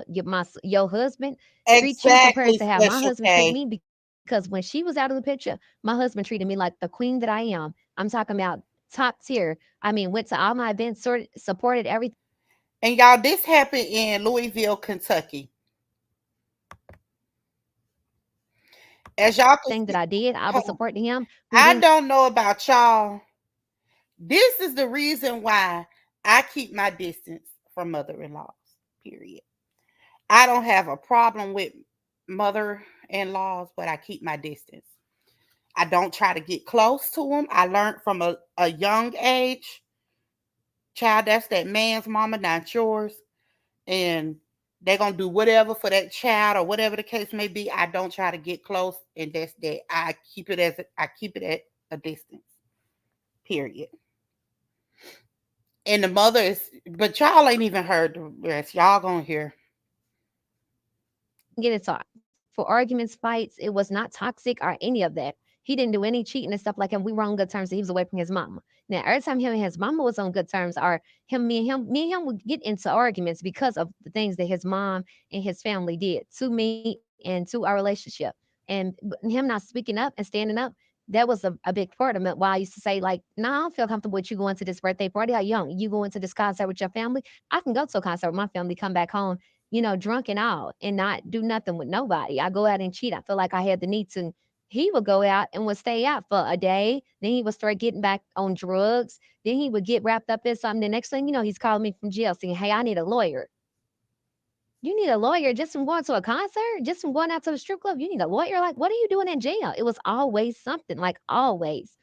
your husband treats you compared Exactly, to how my Special husband treated K. me. Because when she was out of the picture, my husband treated me like the queen that I am. I'm talking about top tier. I mean, went to all my events, supported everything that I did. And y'all, this happened in Louisville, Kentucky. As I y'all was can see, supporting him. We hold on. didn't I don't know about y'all. This is the reason why I keep my distance from mother-in-laws. Period. I don't have a problem with mother-in-laws, but I keep my distance. I don't try to get close to them. I learned from a young age, child, that's that man's mama, not yours. And they're gonna do whatever for that child or whatever the case may be. I don't try to get close, and that's that. I keep it at a distance. Period. And the mother is, but y'all ain't even heard the rest. Y'all gonna hear. get it taught. For arguments, fights, it was not toxic or any of that. He didn't do any cheating and stuff like that. We were on good terms. He was away from his mama. Now, every time him and his mama was on good terms, or me and him would get into arguments because of the things that his mom and his family did to me and to our relationship. And him not speaking up and standing up, that was a big part of it. Why I used to say, like, "No, I don't feel comfortable with you going to this birthday party. How young? You going to this concert with your family? I can go to a concert with my family, come back home, drunk and all, and not do nothing with nobody. I go out and cheat. I feel like I had the need to." He would go out and would stay out for a day. Then he would start getting back on drugs. Then he would get wrapped up in something. The next thing you know, he's calling me from jail saying, "Hey, I need a lawyer." You need a lawyer just from going to a concert, just from going out to the strip club. You need a lawyer. Like, what are you doing in jail? It was always something, like always.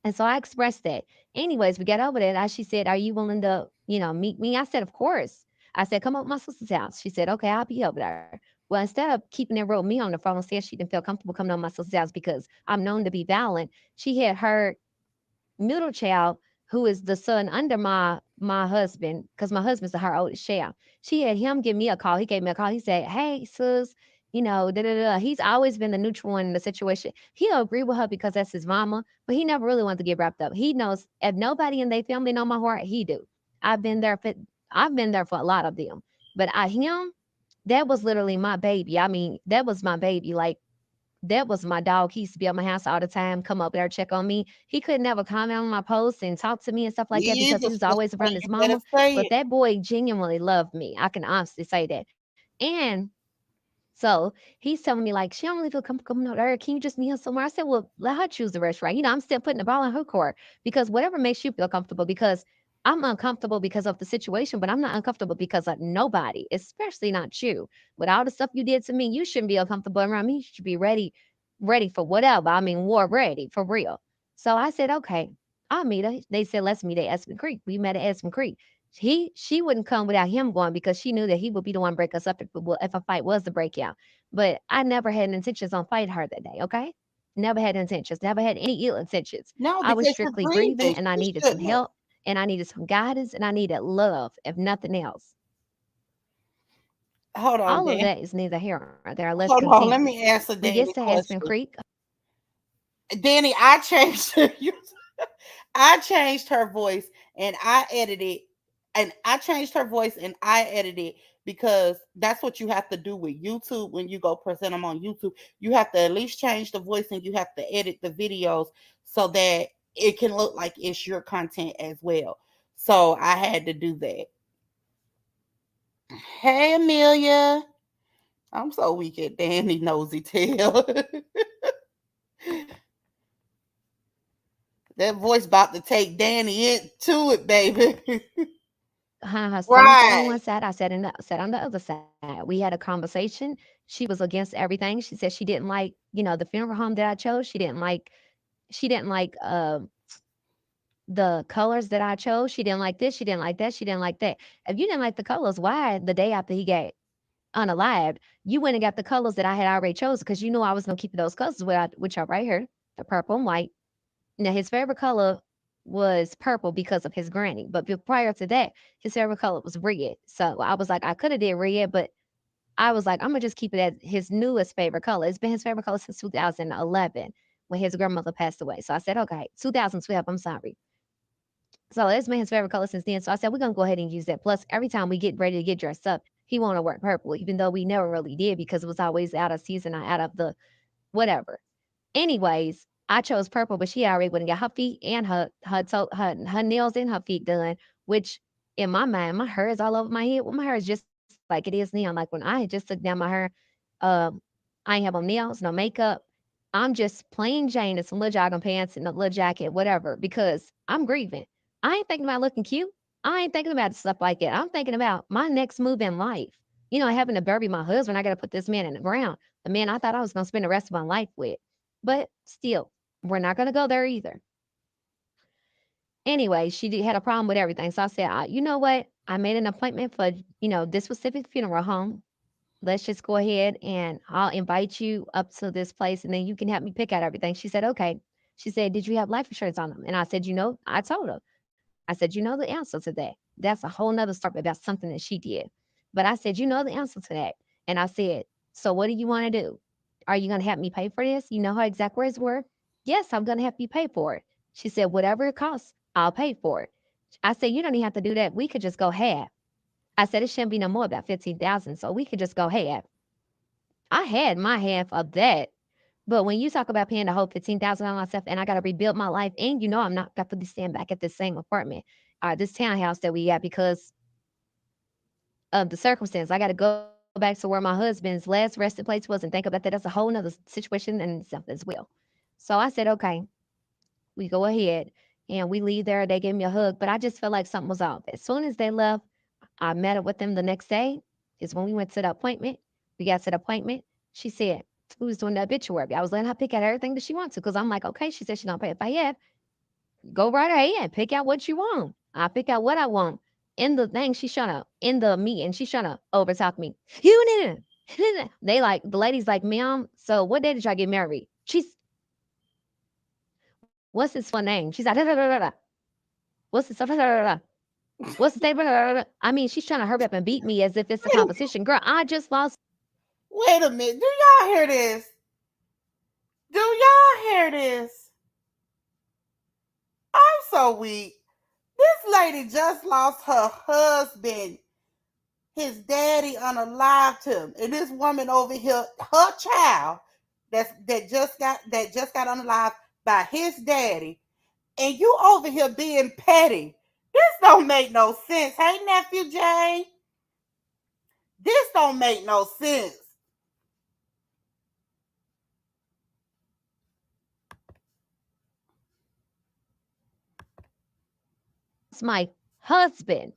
And so I expressed that. Anyways, we got over that. She said, "Are you willing to, meet me?" I said, "Of course." I said, "Come up to my sister's house." She said, "Okay, I'll be over there." Well, instead of keeping that real me on the phone, said she didn't feel comfortable coming to my sister's house because I'm known to be violent. She had her middle child, who is the son under my husband, because my husband's her oldest child. She had him give me a call. He gave me a call. He said, "Hey, sis, da da da." He's always been the neutral one in the situation. He'll agree with her because that's his mama, but he never really wanted to get wrapped up. He knows if nobody in their family know my heart, he do. I've been there for I've been there for a lot of them. But him, that was literally my baby. I mean, that was my baby. Like, that was my dog. He used to be at my house all the time, come up there, check on me. He could never comment on my posts and talk to me and stuff like that Me because he either, was Sister always K. around his You better mama. say But it. that boy genuinely loved me. I can honestly say that. And so he's telling me, like, "She don't really feel comfortable coming over there. Can you just meet her somewhere?" I said, "Well, let her choose the restaurant." I'm still putting the ball in her court because whatever makes you feel comfortable, because I'm uncomfortable because of the situation, but I'm not uncomfortable because of nobody, especially not you. With all the stuff you did to me, you shouldn't be uncomfortable around me. You should be ready for whatever. I mean, war ready for real. So I said, "Okay, I'll meet her." They said, "Let's meet at Espen Creek." We met at Espen Creek. She wouldn't come without him going because she knew that he would be the one break us up if a fight was to break out. But I never had intentions on fighting her that day. Okay, never had intentions. Never had any ill intentions. No, I was because you're strictly grieving, grieving. and I She needed some shouldn't have. help, and I needed some guidance, and I needed love, if nothing else. hold on, All of Dan. that is neither here nor there. Let's Hold on. continue. Let me answer We get Danny to Aspen question. Creek. Danny, I changed I changed her voice and I edited and I changed her voice and I edited because that's what you have to do with YouTube when you go present them on YouTube. You have to at least change the voice and you have to edit the videos so that it can look like it's your content as well. So I had to do that. Hey Amelia. I'm so weak at Danny Nosy Tail. That voice about to take Danny into it, baby. Someone sat on Right. one side, I sat on the other side. We had a conversation. She was against everything. She said she didn't like, the funeral home that I chose. She didn't like the colors that I chose. She didn't like this. She didn't like that. She didn't like that. If you didn't like the colors, why the day after he got unalived, you went and got the colors that I had already chosen because you knew I was gonna keep those colors, which are right here, the purple and white. Now his favorite color was purple because of his granny, but prior to that, his favorite color was red. So I was like, I could have did red, but I was like, I'm gonna just keep it as his newest favorite color. It's been his favorite color since 2011 when his grandmother passed away. So I said, okay, 2012. I'm sorry. So it's been his favorite color since then. So I said, we're gonna go ahead and use that. Plus, every time we get ready to get dressed up, he wanna wear purple, even though we never really did because it was always out of season or out of the whatever. Anyways, I chose purple, but she already went and got her feet and her nails and her feet done, which in my mind, my hair is all over my head. Well, my hair is just like it is now. Like when I had just took down my hair, um, I ain't have on nails, no makeup. I'm just plain Jane and some little jogging pants and a little jacket, whatever, because I'm grieving. I ain't thinking about looking cute. I ain't thinking about stuff like that. I'm thinking about my next move in life. Having to bury my husband, I got to put this man in the ground. The man I thought I was going to spend the rest of my life with. But still, we're not going to go there either. Anyway, had a problem with everything. So I said, you know what? I made an appointment for, this specific funeral home. Let's just go ahead and I'll invite you up to this place and then you can help me pick out everything. She said, okay. She said, did you have life insurance on them? And I said, I told her. I said, the answer to that. That's a whole nother story about something that she did. But I said, the answer to that. And I said, so what do you want to do? Are you going to help me pay for this? You know her exact words were, yes, I'm going to help you pay for it. She said, whatever it costs, I'll pay for it. I said, you don't even have to do that. We could just go half. I said, it shouldn't be no more about 15,000. So we could just go half. I had my half of that. But when you talk about paying the whole 15,000 on myself and I gotta rebuild my life, and I'm not got to be staying back at this same apartment, this townhouse that we got because of the circumstance. I gotta go back to where my husband's last resting place was and think about that. That's a whole nother situation and stuff as well. So I said, okay, we go ahead and we leave there. They gave me a hug, but I just felt like something was off. As soon as they left, I met up with them the next day. Is when we went to the appointment. We got to the appointment. She said, we was doing the obituary. I was letting her pick out everything that she wants to because I'm like, okay, she said she's gonna pay. If I have, go right ahead, pick out what you want. I pick out what I want. In the thing, she's trying to in the meeting, she's trying to overtalk me. You need it. They like the lady's like, ma'am. So what day did y'all get married? What's his full name? She's like, da, da, da, da, da. What's his da, da, da, da. What's his name? I mean, she's trying to hurry up and beat me as if it's a Wait a, competition. Girl, I just lost. wait a minute. Do y'all hear this? Do y'all hear this? I'm so weak. This lady just lost her husband. His daddy unalived him. And this woman over here, her child, that just got unalived by his daddy. And you over here being petty. This don't make no sense. Hey nephew Jay. This don't make no sense. My husband.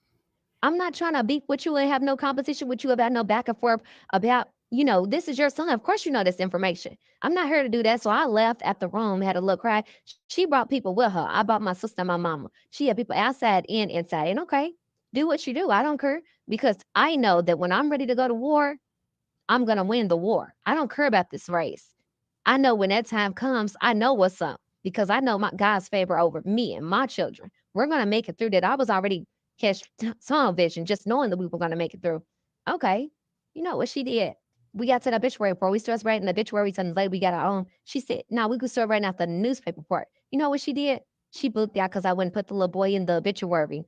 I'm not trying to beef with you and have no competition with you about no back and forth about, this is your son. Of course, you know this information. I'm not here to do that. So I left at the room, had a little cry. She brought people with her. I brought my sister and my mama. She had people outside and inside. And okay, do what you do. I don't care because I know that when I'm ready to go to war, I'm going to win the war. I don't care about this race. I know when that time comes, I know what's up because I know my God's favor over me and my children. We're going to make it through that. I was already catch tunnel vision just knowing that we were going to make it through. Okay. You know what she did? We got to the obituary part. We started writing the obituaries and later we got our own. She said, no, we could start writing out the newspaper part. You know what she did? She booked out because I wouldn't put the little boy in the obituary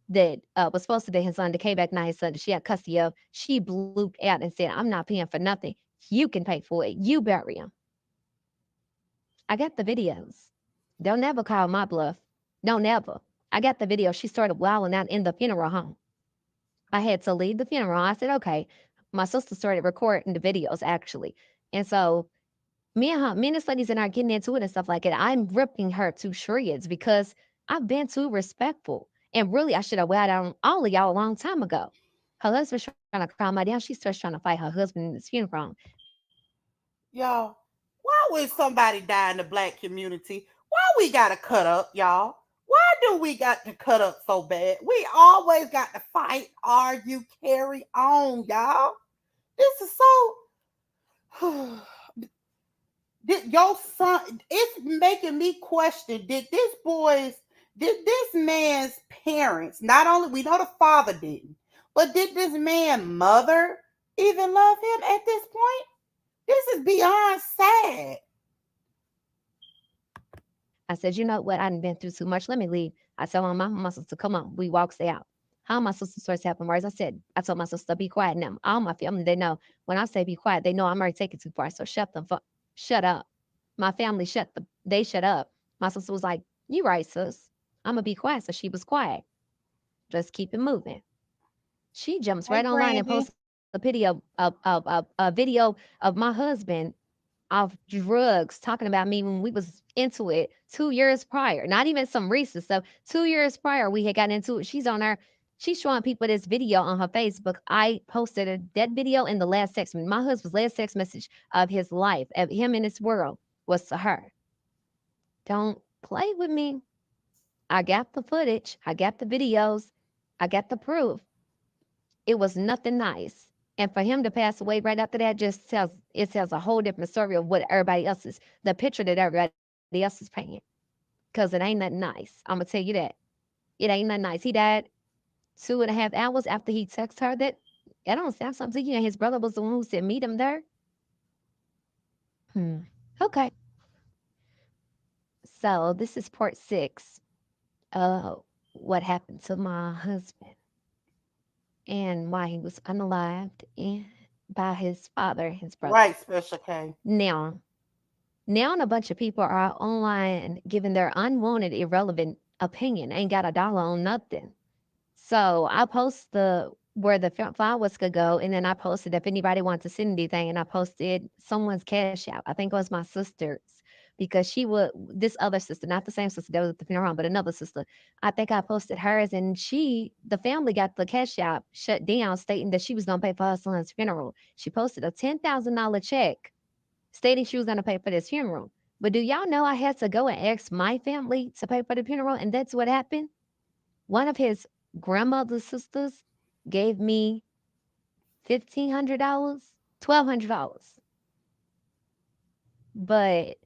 that was supposed to be his son that came back now his son that she had custody of. She blooped out and said, I'm not paying for nothing. You can pay for it. You bury him. I got the videos. Don't never call my bluff. Don't ever. I got the video. She started wilding out in the funeral home. I had to leave the funeral. I said, okay. My sister started recording the videos actually. And so me and this lady's in our getting into it and stuff like that. I'm ripping her to shreds because I've been too respectful. And really, I should have waited on all of y'all a long time ago. Her husband's trying to calm her down. She starts trying to fight her husband in this funeral. Y'all, why would somebody die in the black community? Why we gotta cut up, y'all? Why do we got to cut up so bad? We always got to fight, argue, carry on, y'all. This is so. Did your son? It's making me question. Did this man's parents? Not only we know the father didn't, but did this man mother even love him at this point? This is beyond sad. I said, you know what? I done been through too much. Let me leave. I said, well, my sister, come on. We walk, stay out. How my sister starts having words. I told my sister, be quiet now. All my family, they know when I say be quiet, they know I'm already taking too far. So shut up. My family they shut up. My sister was like, you right, sis. I'm gonna be quiet. So she was quiet. Just keep it moving. She jumps Hey, right online and Brandy. posts a video of my husband off drugs talking about me when we was into it 2 years prior. Not even some recent stuff. 2 years prior, we had gotten into it. She's showing people this video on her Facebook. I posted that video in the last text. My husband's last text message of his life, of him in this world, was to her. Don't play with me. I got the footage. I got the videos. I got the proof. It was nothing nice. And for him to pass away right after that just tells a whole different story of what everybody else is, the picture that everybody else is painting. Because it ain't nothing nice. I'm gonna tell you that. It ain't nothing nice. He died 2.5 hours after he texted her that. I don't sound something to you. And his brother was the one who said meet him there. Hmm. Okay. So this is part 6 of what happened to my husband and why he was unalived and by his father, his brother. Right, Special K. Now, Now a bunch of people are online giving their unwanted, irrelevant opinion. Ain't got a dollar on nothing. So I post the where the flowers could go, and then I posted if anybody wants to send anything, and I posted someone's cash out. I think it was my sister's because she would this other sister, not the same sister that was at the funeral, but another sister. I think I posted hers, and the family got the cash out shut down, stating that she was gonna pay for her son's funeral. She posted a $10,000 check stating she was going to pay for this funeral. But do y'all know I had to go and ask my family to pay for the funeral? And that's what happened. One of his grandmother's sisters gave me $1,500, $1,200. But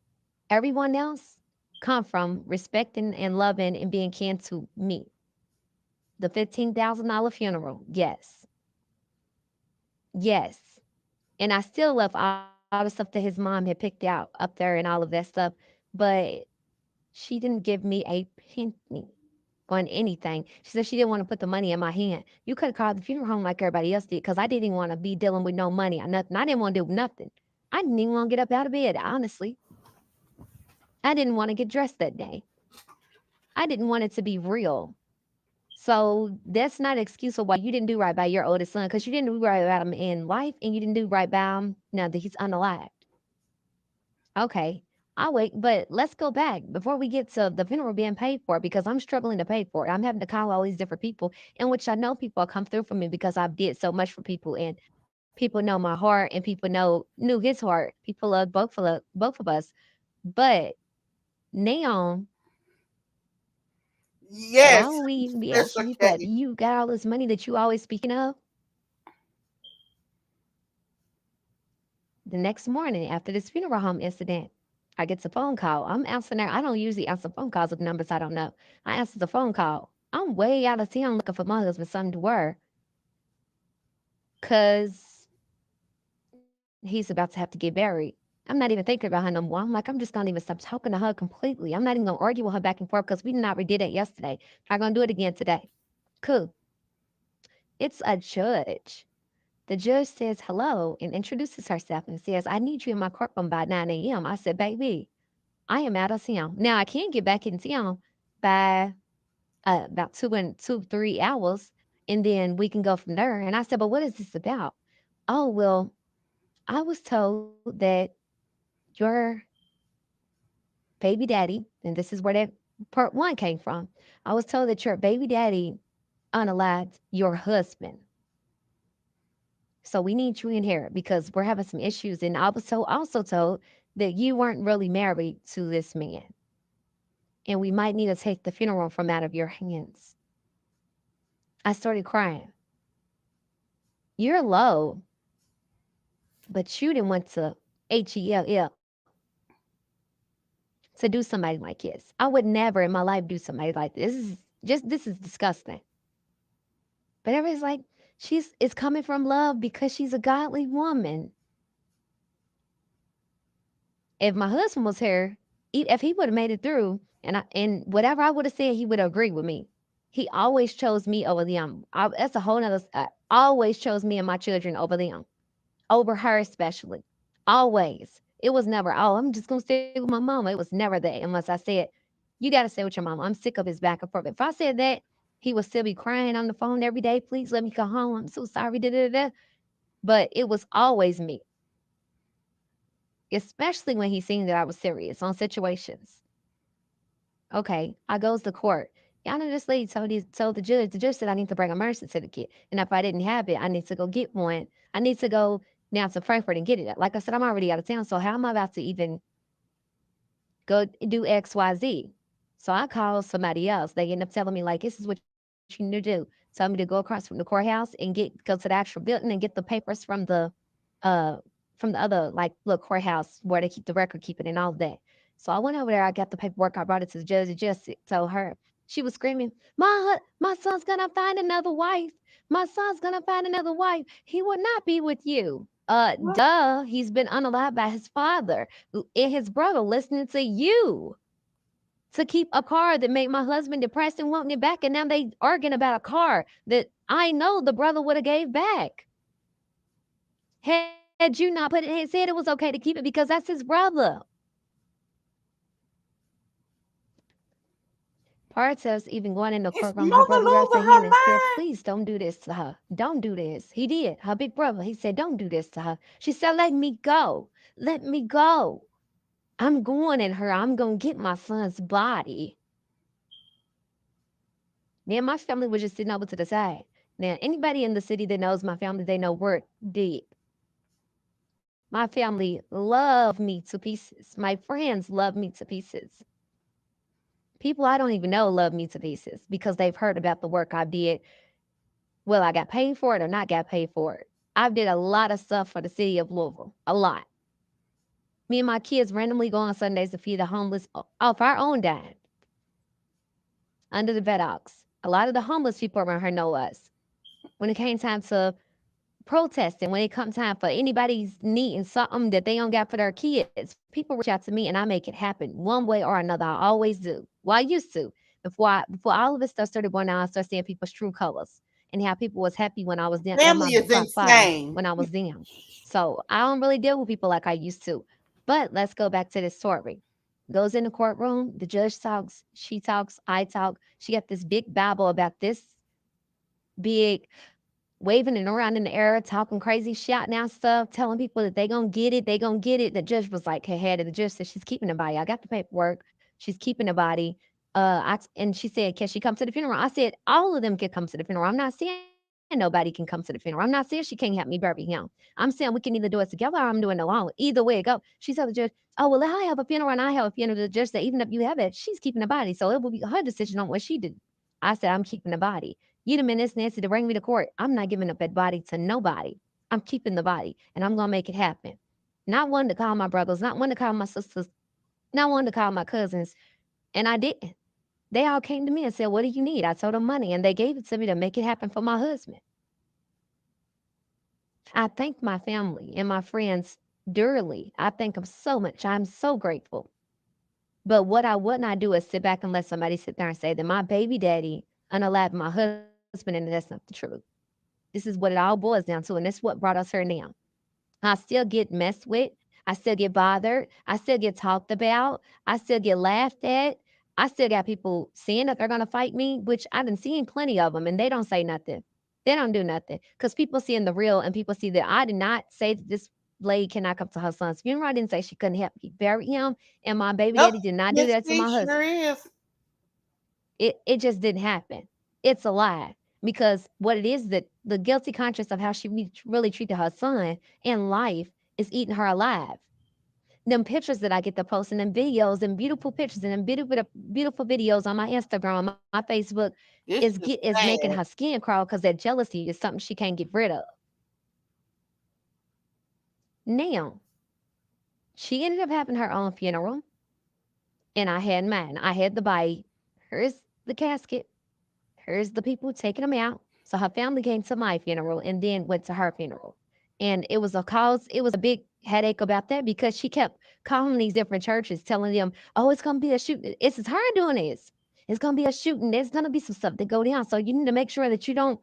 everyone else come from respecting and loving and being kin to me. The $15,000 funeral, yes. Yes. And I still love all the stuff that his mom had picked out up there and all of that stuff. But she didn't give me a penny on anything. She said she didn't want to put the money in my hand. You could have called the funeral home like everybody else did because I didn't even want to be dealing with no money or nothing. I didn't want to do nothing. I didn't even want to get up out of bed, honestly. I didn't want to get dressed that day. I didn't want it to be real. So that's not an excuse of why you didn't do right by your oldest son because you didn't do right by him in life and you didn't do right by him now that he's unalive. Okay, I'll wait, but let's go back before we get to the funeral being paid for because I'm struggling to pay for it. I'm having to call all these different people, in which I know people come through for me because I've did so much for people, and people know my heart, and people knew his heart. People love both of us, but now why Yes, would we even be Special asking you for that? K. You got all this money that you always speaking of. The next morning after this funeral home incident, I get a phone call. I'm answering there. I don't usually answer phone calls with numbers I don't know. I answer the phone call. I'm way out of town looking for my husband something to wear. Cause he's about to have to get buried. I'm not even thinking about her no more. I'm like, I'm just gonna even stop talking to her completely. I'm not even gonna argue with her back and forth because we not redid it yesterday. Not gonna do it again today. Cool. It's a judge. The judge says hello and introduces herself and says, I need you in my courtroom by 9 a.m. I said, baby, I am out of town. Now I can get back in town by about 3 hours, and then we can go from there. And I said, but what is this about? Oh, well, I was told that your baby daddy, and this is where that part one came from. I was told that your baby daddy unalived your husband. So we need you in here because we're having some issues. And I was also told that you weren't really married to this man. And we might need to take the funeral from out of your hands. I started crying. You're low, but you didn't want to HELL to do somebody like this. I would never in my life do somebody like this. This is disgusting. But everybody's like, it's coming from love because she's a godly woman. If my husband was here, if he would have made it through, and whatever I would have said, he would agree with me. He always chose me over them. That's a whole nother. Always chose me and my children over them, over her especially. Always. It was never, oh, I'm just gonna stay with my mama. It was never that unless I said, you gotta stay with your mama. I'm sick of his back and forth. If I said that, he would still be crying on the phone every day. Please let me go home. I'm so sorry. Da, da, da. But it was always me, especially when he seen that I was serious on situations. Okay, I goes to court. Y'all know this lady told the judge said I need to bring a marriage certificate. And if I didn't have it, I need to go get one. I need to go now to Frankfurt and get it. Like I said, I'm already out of town. So how am I about to even go do XYZ? So I called somebody else. They end up telling me, like, this is what you need to do. Tell me to go across from the courthouse and go to the actual building and get the papers uh from the other like little courthouse where they keep the record keeping and all of that. So I went over there, I got the paperwork, I brought it to the judge and just told her. She was screaming, my son's gonna find another wife. My son's gonna find another wife. He will not be with you. Duh, he's been unalived by his father and his brother listening to you to keep a car that made my husband depressed and wanting it back. And now they arguing about a car that I know the brother would have gave back. Had you not put it, he said it was okay to keep it because that's his brother. Prior to us even going in the Is courtroom, her mother brother grabbed her losing hand her and said, mind? please don't do this to her. Don't do this. He did. Her big brother. He said, don't do this to her. She said, let me go. Let me go. I'm going in her. I'm going to get my son's body. Me and my family was just sitting over to the side. Now, anybody in the city that knows my family, they know we're deep. My family love me to pieces. My friends love me to pieces. People I don't even know love me to pieces because they've heard about the work I did. Well, I got paid for it or not got paid for it. I did a lot of stuff for the city of Louisville. A lot. Me and my kids randomly go on Sundays to feed the homeless off our own dime under the buttocks. A lot of the homeless people around here know us. When it came time to protesting, when it comes time for anybody's needing something that they don't got for their kids, people reach out to me and I make it happen one way or another. I always do. Well, I used to. Before all of this stuff started going on, I started seeing people's true colors and how people was happy when I was down at my Family is father insane. when I was down. So I don't really deal with people like I used to. But let's go back to this story. Goes in the courtroom, the judge talks, she talks, I talk. She got this big babble about this big waving it around in the air, talking crazy, shouting out stuff, telling people that they gonna get it, they gonna get it. The judge was like, "Hey, head," and the judge said she's keeping the body. I got the paperwork. She's keeping the body. And she said, "Can she come to the funeral?" I said, "All of them can come to the funeral. I'm not saying nobody can come to the funeral. I'm not saying she can't help me bury him. I'm saying we can either do it together or I'm doing it alone. Either way it go." She told the judge, "Oh well, I have a funeral and I have a funeral." The judge said, "Even if you have it, she's keeping the body, so it will be her decision on what she do." I said, "I'm keeping the body." You done been this nasty to bring me to court. I'm not giving up that body to nobody. I'm keeping the body and I'm gonna make it happen. Not one to call my brothers, not one to call my sisters, not one to call my cousins. And I didn't. They all came to me and said, what do you need? I told them money and they gave it to me to make it happen for my husband. I thank my family and my friends dearly. I thank them so much. I'm so grateful. But what I would not do is sit back and let somebody sit there and say that my baby daddy unalived my husband, and that's not the truth. This is what it all boils down to, and that's what brought us here now. I still get messed with. I still get bothered. I still get talked about. I still get laughed at. I still got people saying that they're going to fight me, which I done seen plenty of them, and they don't say nothing. They don't do nothing because people seeing the real and people see that I did not say that this lady cannot come to her son's funeral. I didn't say she couldn't help me bury him, and my baby Nope. daddy did not do Miss that to C my sure husband. is. It just didn't happen. It's a lie because what it is that the guilty conscience of how she really treated her son in life is eating her alive. Them pictures that I get to post and them videos and beautiful pictures and them beautiful videos on my Instagram, on my Facebook, This is is making her sad. skin crawl because that jealousy is something she can't get rid of. Now, she ended up having her own funeral, and I had mine. I had the body. Here's the casket. Here's the people taking them out. So her family came to my funeral and then went to her funeral. And it was a big headache about that because she kept calling these different churches, telling them, oh, it's going to be a shooting. It's her doing this. It's going to be a shooting. There's going to be some stuff that go down. So you need to make sure that y'all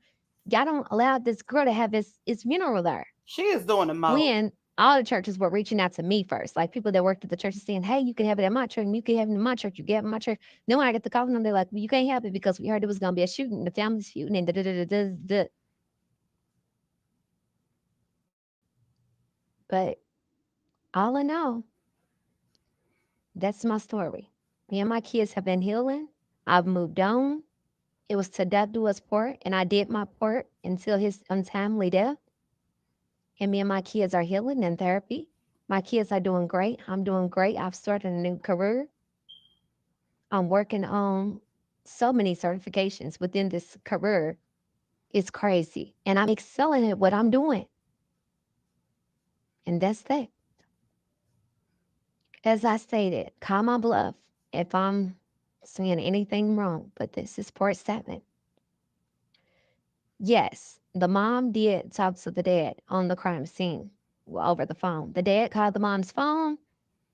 don't allow this girl to have his funeral there. She is doing the most. When all the churches were reaching out to me first, like people that worked at the church saying, "Hey, you can have it at my church, and you can have it in my church, you can have it in my church." Then when I get the call from them, they're like, well, "You can't have it because we heard it was going to be a shooting, the family's shooting, and da da da da da." But all in all, that's my story. Me and my kids have been healing. I've moved on. It was to death do us part, and I did my part until his untimely death. And me and my kids are healing in therapy. My kids are doing great. I'm doing great. I've started a new career. I'm working on so many certifications within this career. It's crazy. And I'm excelling at what I'm doing. And that's that. As I stated, call my bluff if I'm saying anything wrong, but this is part 7. Yes, the mom did talk to the dad on the crime scene over the phone. The dad called the mom's phone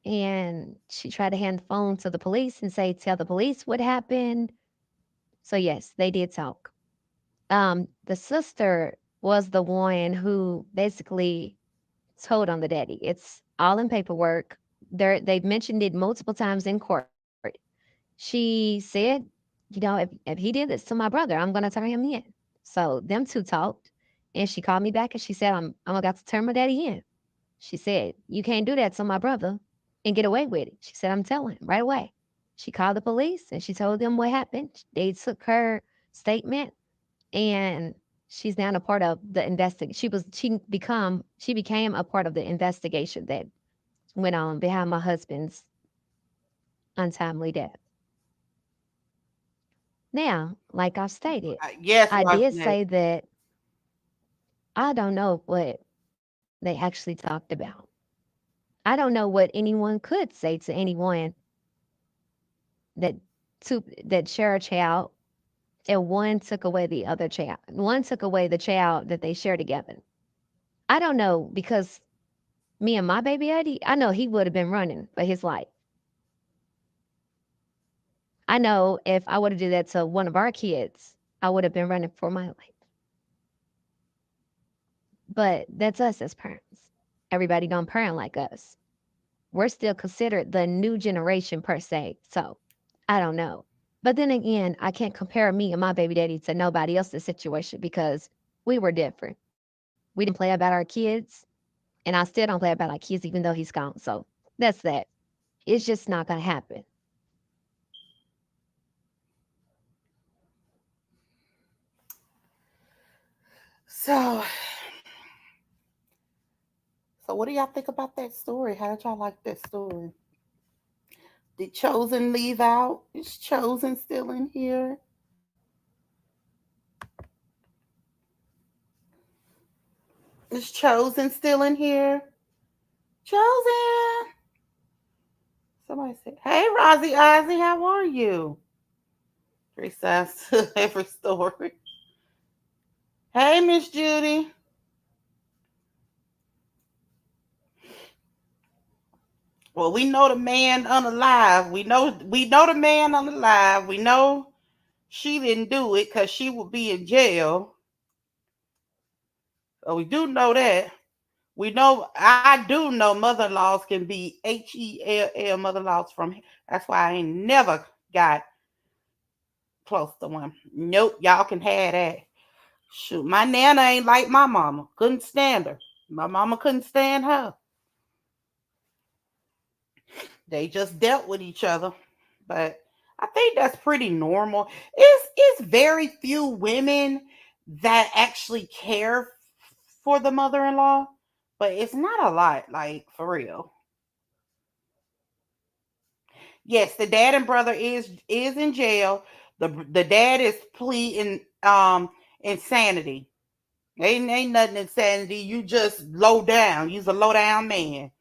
and she tried to hand the phone to the police and say, tell the police what happened. So, yes, they did talk. The sister was the one who basically told on the daddy. It's all in paperwork. They've mentioned it multiple times in court. She said, if he did this to my brother, I'm gonna turn him in. So them two talked, and she called me back and she said, I'm about to turn my daddy in. She said, you can't do that to my brother and get away with it. She said, I'm telling him right away. She called the police and she told them what happened. They took her statement and she's now a part of the investigation. She became a part of the investigation that went on behind my husband's untimely death. Now, like I've stated, Yes, I did Rosinette. say that I don't know what they actually talked about. I don't know what anyone could say to anyone that that share a child and one took away the other child. One took away the child that they share together. I don't know because me and my baby Eddie, I know he would have been running for his life. I know if I would have did that to one of our kids, I would have been running for my life. But that's us as parents. Everybody don't parent like us. We're still considered the new generation per se. So I don't know. But then again, I can't compare me and my baby daddy to nobody else's situation because we were different. We didn't play about our kids, and I still don't play about our kids even though he's gone. So that's that. It's just not gonna happen. So, so what do y'all think about that story? How did y'all like that story? Did Chosen leave out? Is Chosen still in here? Is Chosen still in here? Chosen. Somebody said, "Hey, Rozzy Ozzy, how are you?" Three sides to every story. Hey, Miss Judy. Well, we know the man unalive. We know the man unalive. We know she didn't do it because she would be in jail. So we do know that. We know I do know mother-in-laws can be HELL mother-in-laws from. That's why I ain't never got close to one. Nope, y'all can have that. Shoot, my nana ain't like my mama. Couldn't stand her. My mama couldn't stand her. They just dealt with each other. But I think that's pretty normal. It's very few women that actually care for the mother-in-law, but it's not a lot, like for real. Yes, the dad and brother is in jail. The dad is pleading insanity. Ain't nothing insanity. You just low down. You's a low down man.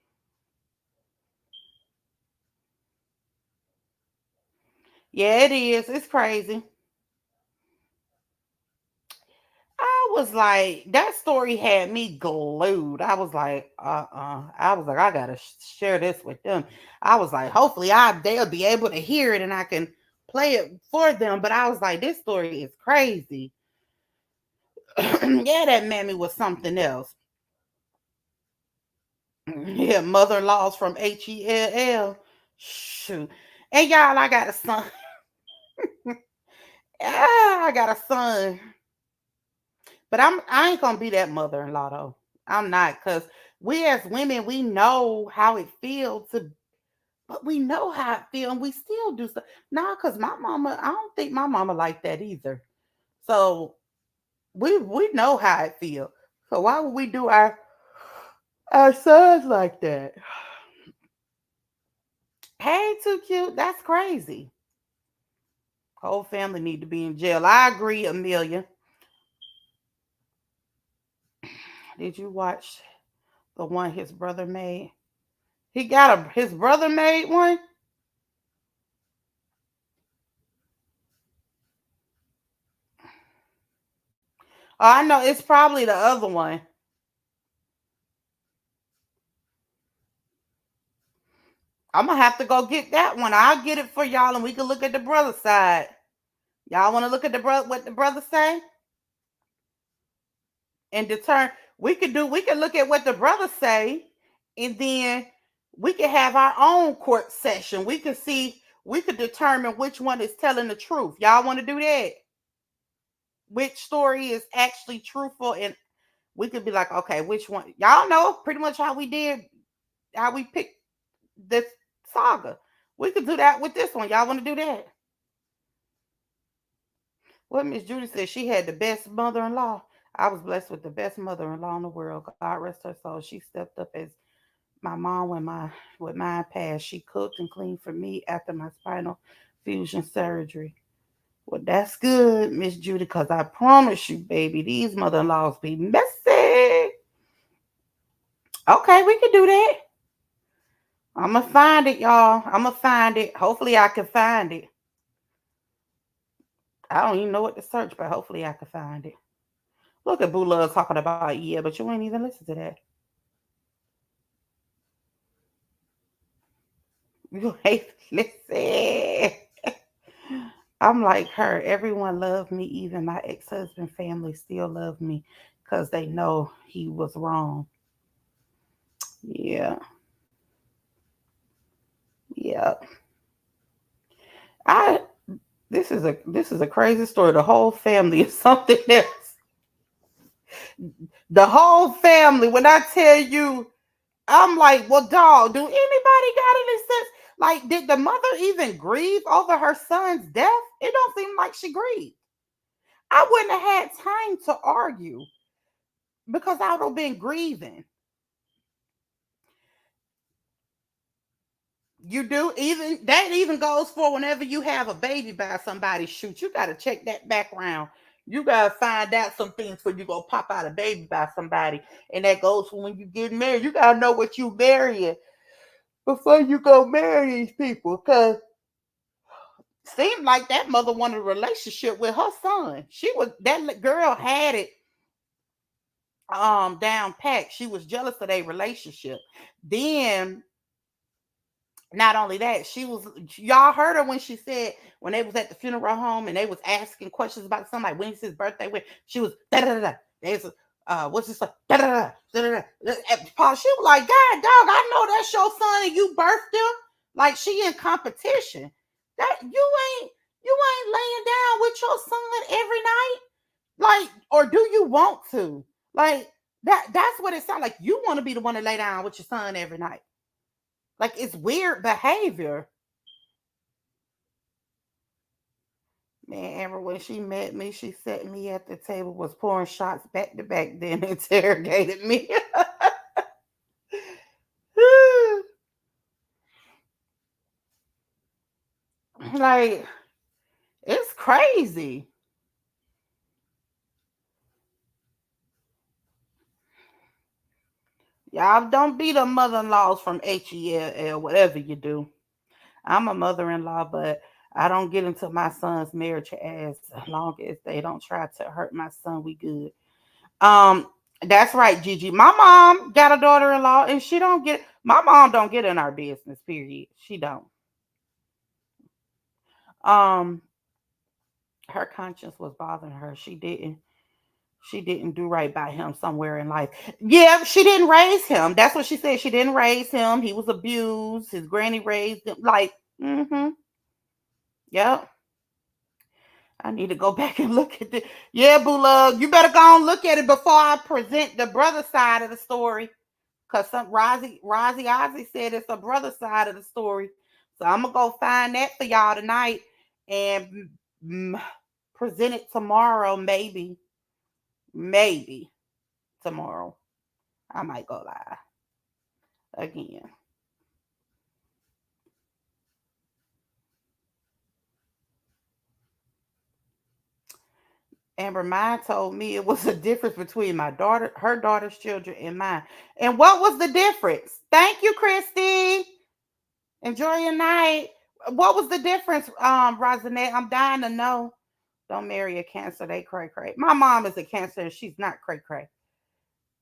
Yeah, it is. It's crazy. I was like, that story had me glued. I was like, I was like, I gotta share this with them. I was like, hopefully, they'll be able to hear it and I can play it for them. But I was like, this story is crazy. Yeah, that mammy was something else. Yeah, mother-in-laws from HELL. Shoot. And y'all, I got a son. I got a son. But I ain't gonna be that mother-in-law though. I'm not, because we as women, we know how it feels to, but we know how it feels and we still do stuff. Nah, because my mama, I don't think my mama like that either. So we know how it feels. So why would we do our sons like that? Hey, too cute. That's crazy. Whole family need to be in jail. I agree, Amelia. Did you watch the one his brother made? He got his brother made one. Oh, I know it's probably the other one. I'm gonna have to go get that one. I'll get it for y'all, and we can look at the brother side. Y'all want to look at the brother what the brother say and determine. We could look at what the brother say, and then we could have our own court session. We could see. We could determine which one is telling the truth. Y'all want to do that? Which story is actually truthful, and we could be like, okay, which one? Y'all know pretty much how we did, how we picked this saga. We could do that with this one. Y'all want to do that? Well, Miss Judy said she had the best mother-in-law. I was blessed with the best mother-in-law in the world. God rest her soul. She stepped up as my mom when mine passed. She cooked and cleaned for me after my spinal fusion surgery. Well, that's good, Miss Judy, because I promise you, baby, these mother-in-laws be messy. Okay, we can do that. I'm gonna find it, y'all. I'm gonna find it. Hopefully, I can find it. I don't even know what to search, but hopefully, I can find it. Look at Boo Love talking about yeah, but you ain't even listen to that. You ain't listen. I'm like her. Everyone loved me. Even my ex-husband family still love me because they know he was wrong. Yeah, yeah. I this is a crazy story. The whole family is something else. The whole family. When I tell you, I'm like, well, dog, do anybody got any sense? Like, did the mother even grieve over her son's death? It don't seem like she grieved. I wouldn't have had time to argue because I would have been grieving. You do even that even goes for whenever you have a baby by somebody. Shoot, you gotta check that background. You gotta find out some things before you go pop out a baby by somebody. And that goes for when you get married. You gotta know what you marrying before you go marry these people. Cause seemed like that mother wanted a relationship with her son. She was that girl had it down pat. She was jealous of their relationship. Then Not only that, she was, y'all heard her when she said, when they was at the funeral home and they was asking questions about something like when's his birthday, when she was da da da da. There's what's this like da da da da da. Paul, she was like, God dog, I know that's your son and you birthed him. Like she in competition. That you ain't laying down with your son every night. Like, or do you want to? Like that's what it sounds like. You want to be the one to lay down with your son every night. Like it's weird behavior. Man, Amber, when she met me, she sat me at the table, was pouring shots back to back, then interrogated me. Like, it's crazy. Y'all don't be the mother in laws from HELL, whatever you do. I'm a mother in law, but I don't get into my son's marriage as long as they don't try to hurt my son. We good. Um, that's right, Gigi. My mom got a daughter-in-law, and she don't get. My mom don't get in our business. Period. She don't. Um, her conscience was bothering her. She didn't do right by him somewhere in life. Yeah, she didn't raise him. That's what she said. She didn't raise him. He was abused. His granny raised him. Like, mm-hmm. Yep. I need to go back and look at it. Yeah, boo love. You better go and look at it before I present the brother side of the story. Cause some Rozzy Ozzy said it's a brother side of the story. So I'm gonna go find that for y'all tonight and mm, present it tomorrow, maybe. Maybe tomorrow. I might go live again. Amber mine told me it was a difference between my daughter, her daughter's children, and mine. And what was the difference? Thank you, Christy. Enjoy your night. What was the difference, Rosinette? I'm dying to know. Don't marry a cancer. They cray cray. My mom is a cancer and she's not cray cray.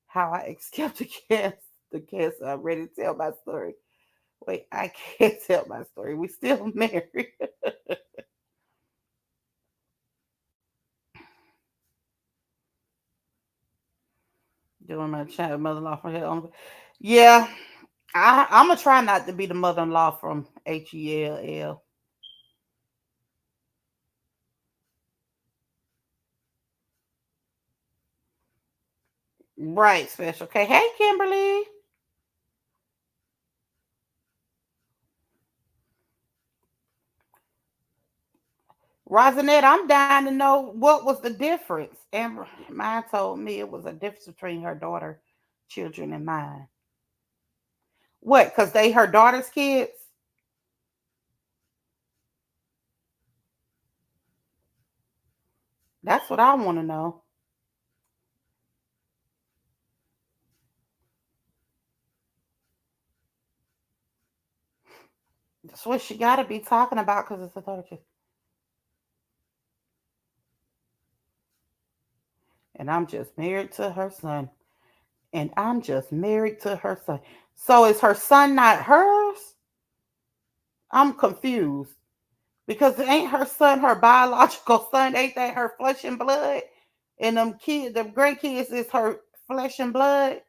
How I escaped the cancer. The cancer. I'm ready to tell my story. Wait, I can't tell my story. We still married. Doing my child mother-in-law from here. Yeah, I'm gonna try not to be the mother-in-law from HELL. Right, special K. Hey, Kimberly. Rosinette, I'm dying to know what was the difference. Amber, mine told me it was a difference between her daughter, children, and mine. What? Because they her daughter's kids? That's what I want to know. That's what she got to be talking about because it's a daughter. And I'm just married to her son. And I'm just married to her son. So is her son not hers? I'm confused. Because ain't her son her biological son? Ain't that her flesh and blood? And them kids, them grandkids is her flesh and blood?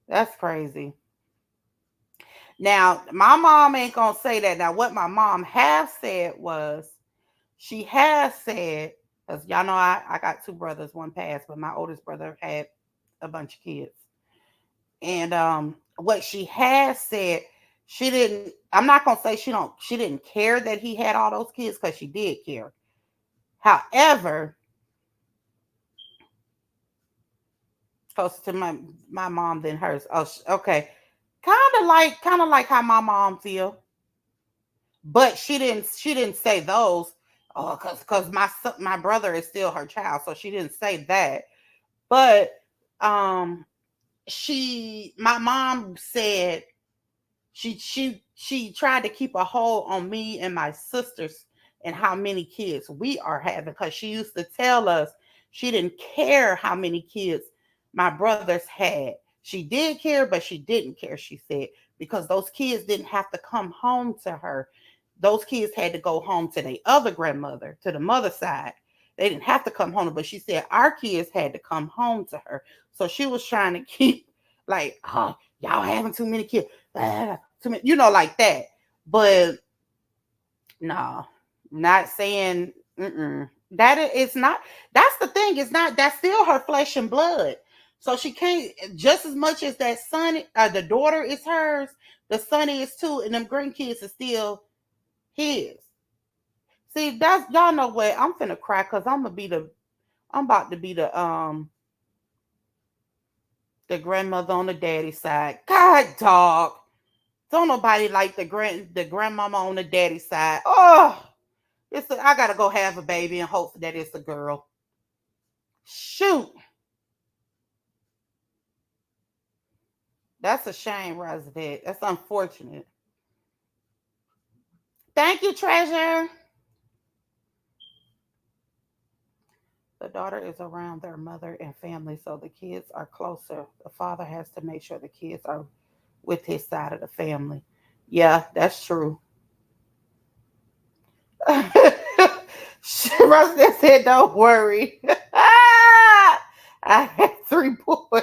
That's crazy. Now, my mom ain't gonna say that. Now, what my mom has said was she has said, because y'all know I got two brothers, one passed, but my oldest brother had a bunch of kids. And what she has said, she didn't, I'm not gonna say she didn't care that he had all those kids because she did care. However, closer to my mom than hers. Oh, okay. Kind of like how my mom feel, but she didn't say those. Oh, cause my brother is still her child, so she didn't say that. But um, my mom said she tried to keep a hold on me and my sisters and how many kids we are having because she used to tell us She didn't care how many kids my brothers had. She did care, but she didn't care, she said, because those kids didn't have to come home to her. Those kids had to go home to their other grandmother, to the mother side. They didn't have to come home, but she said our kids had to come home to her. So she was trying to keep, like, oh, y'all having too many kids, too many, like that. But no, not saying it's not. That's the thing. It's not. That's still her flesh and blood. So she can't. Just as much as that son, the daughter is hers. The son is too, and them grandkids are still his. See, that's y'all know what I'm finna cry because I'm gonna be the. I'm about to be the grandmother on the daddy side. God, dog. Don't nobody like the grandmama on the daddy side. Oh, I gotta go have a baby and hope that it's a girl. Shoot, that's a shame, Rosette. That's unfortunate. Thank you, treasure. The daughter is around their mother and family, so the kids are closer. The father has to make sure the kids are with his side of the family. Yeah, that's true. Rosette said, "Don't worry." I had three boys.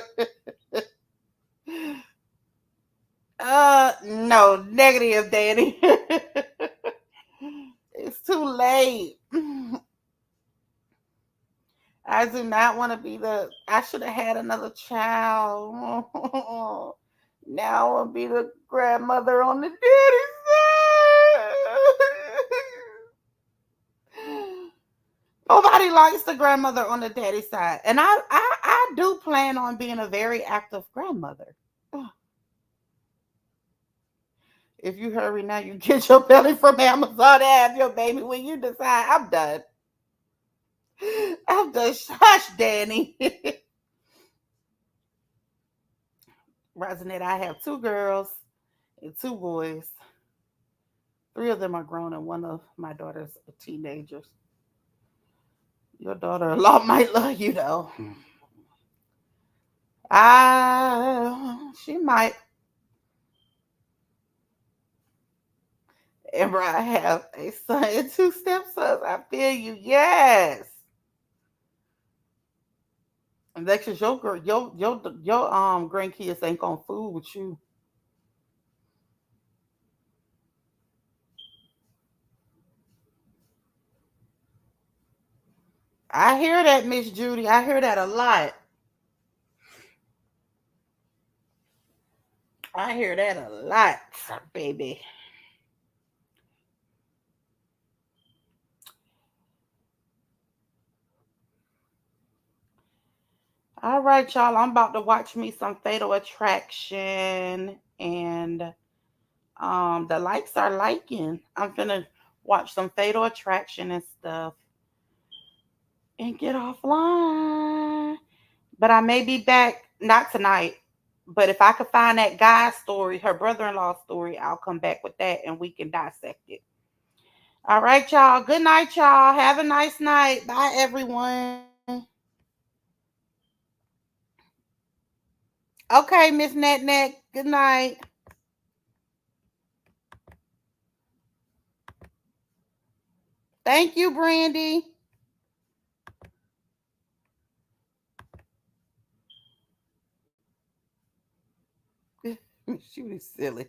No, negative, Danny. It's too late. I do not want to be I should have had another child. Now I want to be the grandmother on the daddy side. Nobody likes the grandmother on the daddy side. And I do plan on being a very active grandmother. If you hurry now, you get your belly from Amazon and have your baby when you decide. I'm done. I'm done. Hush, Danny. Rosinette, I have two girls and two boys. Three of them are grown, and one of my daughters a teenager. Your daughter-in-law might love you, though. She might. Amber, I have a son and two stepsons. I feel you. Yes. And that's because your grandkids ain't gonna fool with you. I hear that, Miss Judy. I hear that a lot. I hear that a lot, baby. All right, y'all. I'm about to watch me some Fatal Attraction, and the likes are liking. I'm gonna watch some Fatal Attraction and stuff, and get offline. But I may be back not tonight. But if I could find that guy's story, her brother-in-law story, I'll come back with that and we can dissect it. All right, y'all. Good night, y'all. Have a nice night. Bye, everyone. Okay, Miss Net Net. Good night. Thank you, Brandy. She was silly.